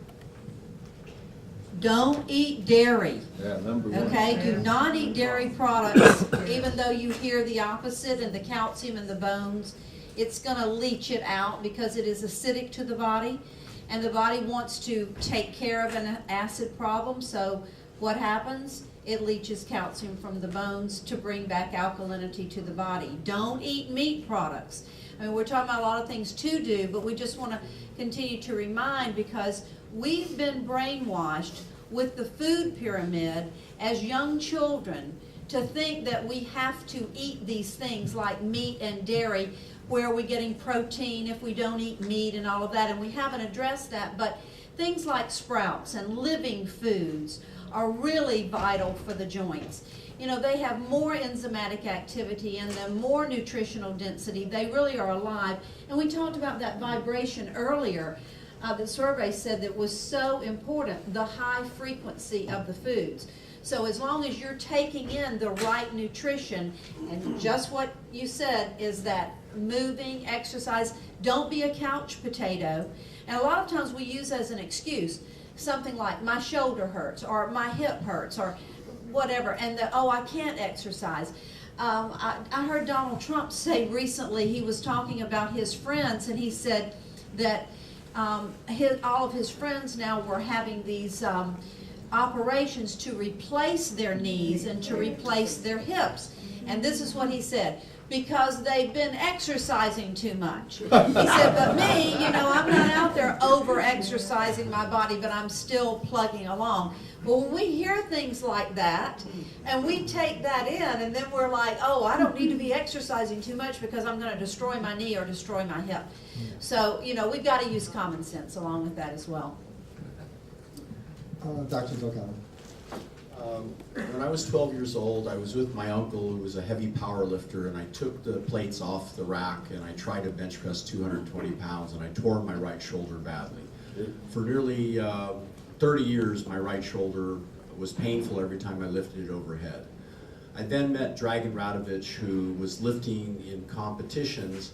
Don't eat dairy. Yeah, number one. Okay, do not eat dairy products, even though you hear the opposite and the calcium in the bones. It's going to leach it out because it is acidic to the body, and the body wants to take care of an acid problem. So what happens? It leaches calcium from the bones to bring back alkalinity to the body. Don't eat meat products. I mean, we're talking about a lot of things to do, but we just want to continue to remind, because we've been brainwashed with the food pyramid as young children to think that we have to eat these things like meat and dairy. Where are we getting protein if we don't eat meat and all of that? And we haven't addressed that, but things like sprouts and living foods are really vital for the joints. You know, they have more enzymatic activity in them, more nutritional density. They really are alive. And we talked about that vibration earlier. The survey said that was so important, the high frequency of the foods. So as long as you're taking in the right nutrition, and just what you said is that moving, exercise, don't be a couch potato. And a lot of times we use as an excuse something like my shoulder hurts or my hip hurts or whatever, and oh, I can't exercise. I heard Donald Trump say recently, he was talking about his friends, and he said that all of his friends now were having these operations to replace their knees and to replace their hips. And this is what he said: because they've been exercising too much. He said, but me, you know, I'm not out there over-exercising my body, but I'm still plugging along. Well, when we hear things like that, and we take that in, and then we're like, oh, I don't need to be exercising too much because I'm going to destroy my knee or destroy my hip. So, you know, we've got to use common sense along with that as well. Dr. Delgado. When I was 12 years old, I was with my uncle, who was a heavy power lifter, and I took the plates off the rack and I tried to bench press 220 pounds, and I tore my right shoulder badly. For nearly 30 years, my right shoulder was painful every time I lifted it overhead. I then met Dragan Radovich, who was lifting in competitions,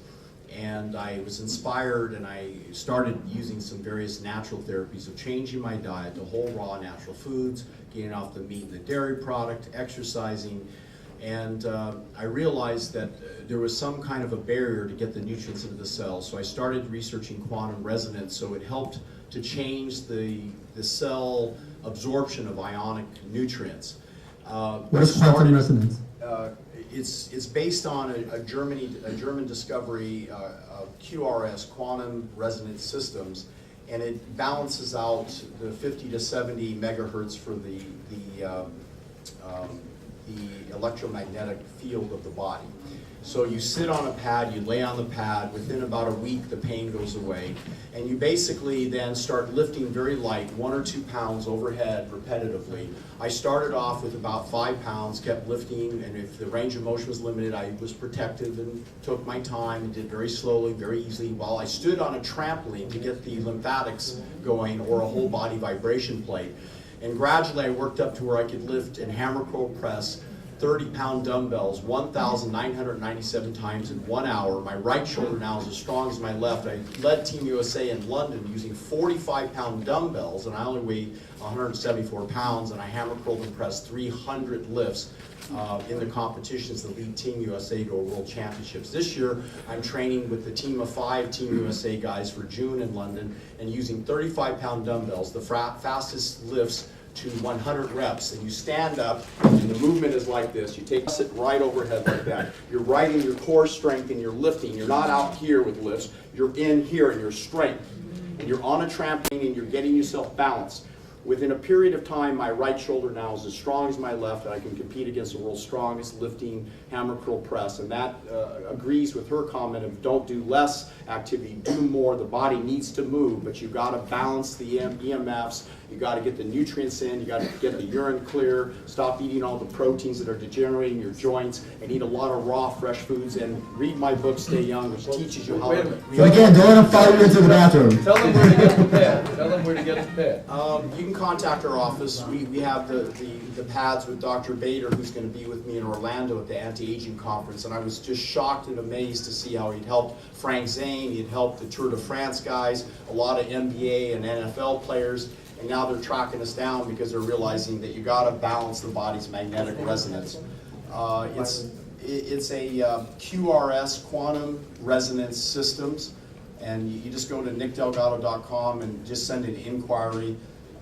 and I was inspired, and I started using some various natural therapies of changing my diet to whole raw natural foods, getting off the meat and the dairy product, exercising, and I realized that there was some kind of a barrier to get the nutrients into the cells. So I started researching quantum resonance, so it helped to change the cell absorption of ionic nutrients. What is quantum resonance? It's based on a German discovery of QRS, quantum resonance systems, and it balances out the 50 to 70 megahertz for the electromagnetic field of the body. So you sit on a pad, you lay on the pad, within about a week the pain goes away, and you basically then start lifting very light, 1 or 2 pounds overhead repetitively. I started off with about 5 pounds, kept lifting, and if the range of motion was limited, I was protective and took my time and did very slowly, very easily, while I stood on a trampoline to get the lymphatics going, or a whole body vibration plate. And gradually I worked up to where I could lift and hammer curl press 30-pound dumbbells 1,997 times in 1 hour. My right shoulder now is as strong as my left. I led Team USA in London using 45-pound dumbbells, and I only weighed 174 pounds, and I hammer curled and pressed 300 lifts in the competitions that lead Team USA to a World Championships. This year, I'm training with the team of 5 Team USA guys for June in London, and using 35-pound dumbbells, the fastest lifts to 100 reps, and you stand up, and the movement is like this. You sit right overhead like that. You're right in your core strength, and you're lifting. You're not out here with lifts. You're in here, and you're straight. And you're on a trampoline, and you're getting yourself balanced. Within a period of time, my right shoulder now is as strong as my left, and I can compete against the world's strongest lifting hammer curl press. And that agrees with her comment of don't do less activity, do more. The body needs to move, but you've got to balance the EMFs. You got to get the nutrients in. You got to get the urine clear. Stop eating all the proteins that are degenerating your joints, and eat a lot of raw, fresh foods. And read my book, Stay Young, which teaches you how to. So again, don't let them follow you into the bathroom. Tell them where to get the pad. Tell them where to get the pad. You can contact our office. We have the pads with Dr. Bader, who's going to be with me in Orlando at the anti-aging conference, and I was just shocked and amazed to see how he'd helped Frank Zane, he'd helped the Tour de France guys, a lot of NBA and NFL players, and now they're tracking us down because they're realizing that you got to balance the body's magnetic resonance. It's a QRS, quantum resonance systems, and you just go to nickdelgado.com and just send an inquiry.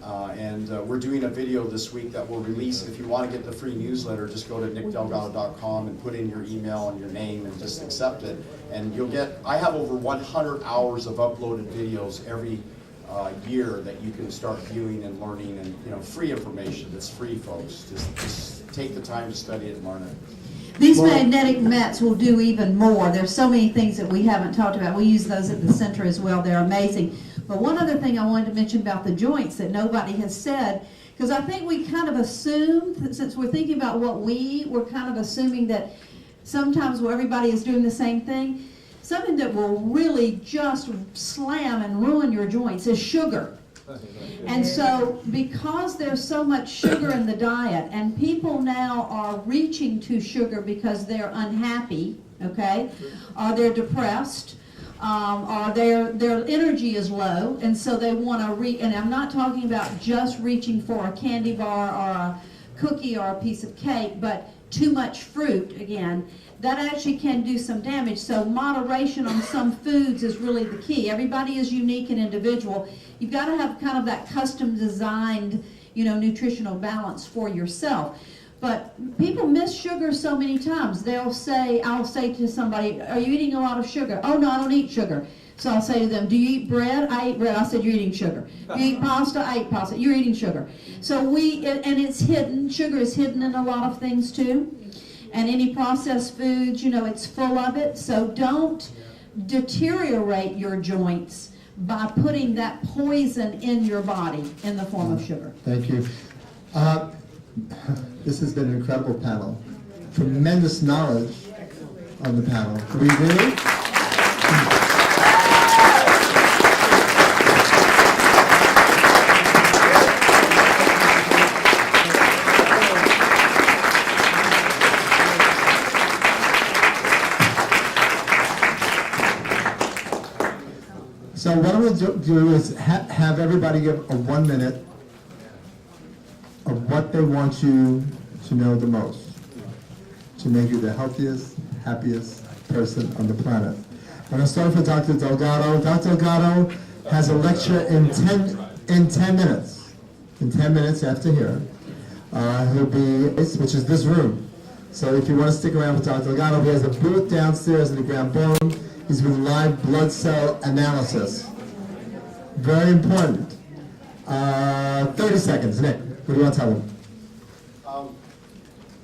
We're doing a video this week that we'll release. If you want to get the free newsletter, just go to nickdelgado.com and put in your email and your name and just accept it. And you'll get, I have over 100 hours of uploaded videos every year that you can start viewing and learning, and free information. It's free, folks. Just take the time to study it and learn it. These magnetic mats will do even more. There's so many things that we haven't talked about. We use those at the center as well. They're amazing. But one other thing I wanted to mention about the joints that nobody has said, because I think we kind of assume, that since we're thinking about what we're kind of assuming that sometimes everybody is doing the same thing. Something that will really just slam and ruin your joints is sugar. And so because there's so much sugar in the diet, and people now are reaching to sugar because they're unhappy, okay, or they're depressed, or their energy is low, and so they want to and I'm not talking about just reaching for a candy bar or a cookie or a piece of cake, but too much fruit, again, that actually can do some damage. So moderation on some foods is really the key. Everybody is unique and individual. You've got to have kind of that custom designed, nutritional balance for yourself. But people miss sugar so many times. I'll say to somebody, are you eating a lot of sugar? Oh, no, I don't eat sugar. So I'll say to them, do you eat bread? I eat bread. I said, you're eating sugar. You eat pasta? I eat pasta. You're eating sugar. So and it's hidden. Sugar is hidden in a lot of things too. And any processed foods, it's full of it. So don't deteriorate your joints by putting that poison in your body in the form of sugar. Thank you. This has been an incredible panel. Tremendous knowledge on the panel. Do we agree? So what I'm going to do is have everybody give a 1 minute of what they want you to know the most to make you the healthiest, happiest person on the planet. I'm going to start with Dr. Delgado. Dr. Delgado has a lecture in 10 minutes. In 10 minutes after here, he'll be, which is this room. So if you want to stick around with Dr. Delgado, he has a booth downstairs in the ground bone. He's doing live blood cell analysis. Very important. 30 seconds, Nick. What do you want to tell them?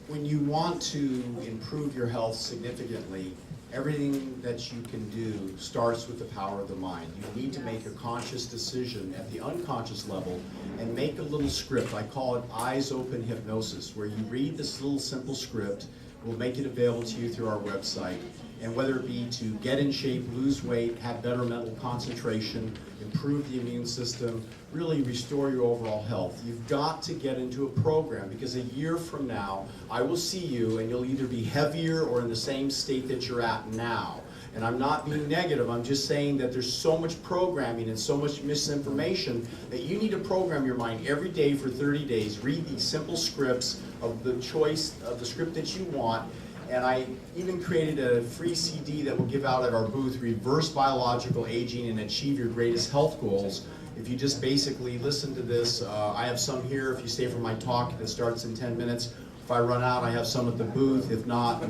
When you want to improve your health significantly, everything that you can do starts with the power of the mind. You need to make a conscious decision at the unconscious level and make a little script. I call it eyes open hypnosis, where you read this little simple script. We'll make it available to you through our website. And whether it be to get in shape, lose weight, have better mental concentration, improve the immune system, really restore your overall health, you've got to get into a program, because a year from now, I will see you and you'll either be heavier or in the same state that you're at now. And I'm not being negative, I'm just saying that there's so much programming and so much misinformation that you need to program your mind every day for 30 days. Read these simple scripts of the choice of the script that you want. And I even created a free CD that we'll give out at our booth, Reverse Biological Aging and Achieve Your Greatest Health Goals. If you just basically listen to this, I have some here if you stay for my talk that starts in 10 minutes. If I run out, I have some at the booth. If not,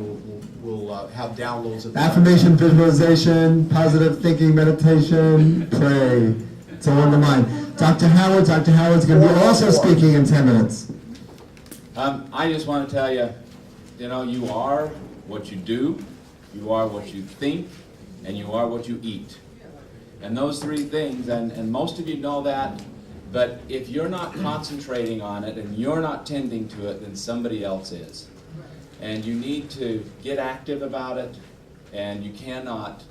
we'll have downloads of Affirmation, visualization, positive thinking, meditation, pray. It's all in the mind. Dr. Howard's going to be also speaking in 10 minutes. I just want to tell you, you are what you do, you are what you think, and you are what you eat. And those three things, and most of you know that, but if you're not concentrating on it and you're not tending to it, then somebody else is. And you need to get active about it, and you cannot.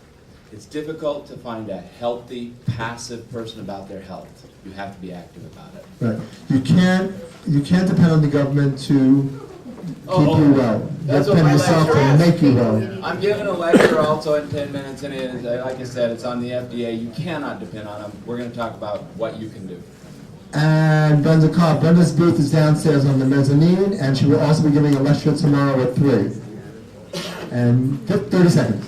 It's difficult to find a healthy, passive person about their health. You have to be active about it. Right. You can't depend on the government to keep you well. You That's depend what on my yourself lecture to is. make you well. I'm giving a lecture also in 10 minutes, and it is, like I said, it's on the FDA. You cannot depend on them. We're going to talk about what you can do. And Brenda Cobb. Brenda's booth is downstairs on the mezzanine, and she will also be giving a lecture tomorrow at 3. And 30 seconds.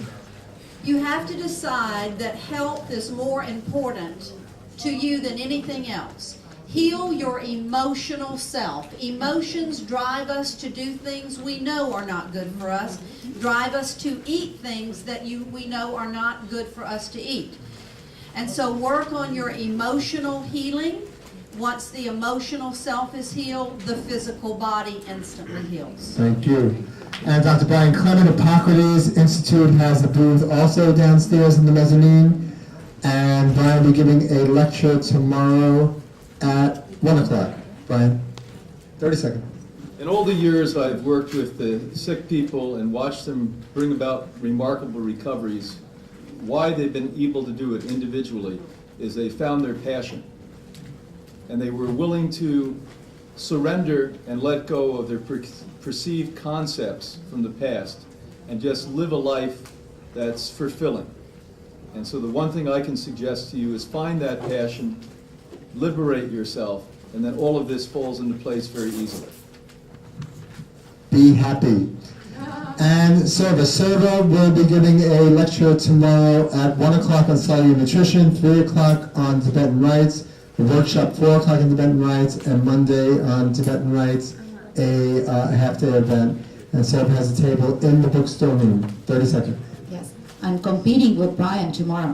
You have to decide that health is more important to you than anything else. Heal your emotional self. Emotions drive us to do things we know are not good for us, drive us to eat things that we know are not good for us to eat. And so work on your emotional healing. Once the emotional self is healed, the physical body instantly heals. Thank you. And Dr. Brian Clement, Hippocrates Institute, has a booth also downstairs in the mezzanine. And Brian will be giving a lecture tomorrow at 1 o'clock. Brian, 30 seconds. In all the years I've worked with the sick people and watched them bring about remarkable recoveries, why they've been able to do it individually is they found their passion. And they were willing to surrender and let go of their perceived concepts from the past and just live a life that's fulfilling. And so the one thing I can suggest to you is find that passion, liberate yourself, and then all of this falls into place very easily. Be happy. And Sirva will be giving a lecture tomorrow at 1 o'clock on cellular nutrition, 3 o'clock on Tibetan rights, a workshop 4 o'clock on Tibetan rights, and Monday on Tibetan rights, a half-day event. And Sirva has a table in the bookstore room. 30 seconds. Yes, I'm competing with Brian tomorrow.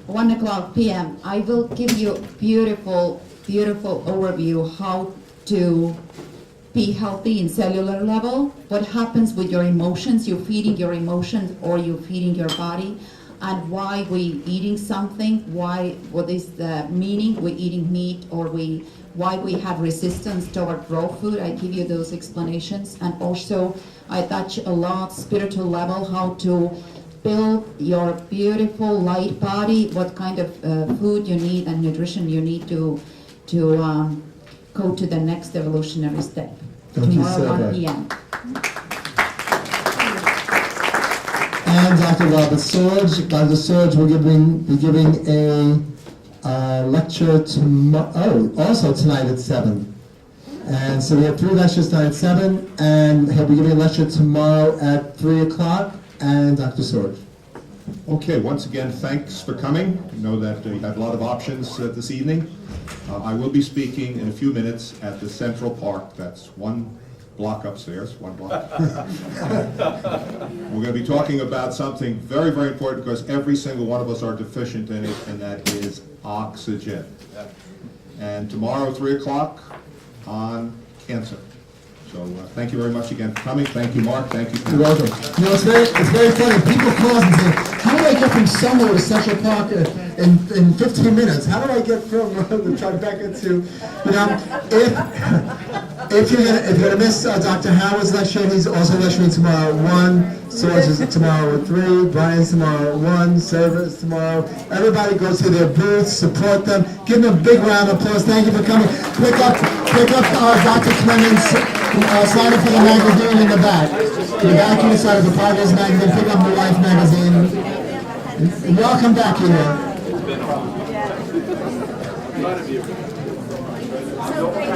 1 o'clock p.m. I will give you a beautiful overview how to be healthy in cellular level, what happens with your emotions, you're feeding your emotions or you're feeding your body, and why we eating something, what is the meaning we're eating meat, or why we have resistance toward raw food. I give you those explanations, and also I touch a lot spiritual level, how to build your beautiful light body, what kind of food you need and nutrition you need to go to the next evolutionary step. Tomorrow 1 p.m. And Dr. Robert Sorge. Dr. Sorge will be giving a lecture tomorrow, also tonight at 7. And so we have 3 lectures tonight at 7, and he'll be giving a lecture tomorrow at 3 o'clock. And Dr. Sorge. Okay, once again, thanks for coming. I know that you had a lot of options this evening. I will be speaking in a few minutes at the Central Park. That's 1 block upstairs, 1 block. We're going to be talking about something very, very important, because every single one of us are deficient in it, and that is oxygen. And tomorrow, 3 o'clock, on cancer. So thank you very much again for coming. Thank you, Mark. Thank you. You're welcome. You know, it's very funny. People call us and say, how do I get from somewhere to Central Park in 15 minutes? How do I get from the Tribeca to, if you're gonna miss Dr. Howard's lecture, he's also lecturing tomorrow at 1. Sorge is tomorrow at 3. Brian's tomorrow at 1. Sirva is tomorrow. Everybody go to their booths, support them. Give them a big round of applause. Thank you for coming. Pick up Dr. Clement's sign up for the magazine in the back. In the back, you sign up for Progress magazine. Pick up NEWLIFE magazine. And welcome back here.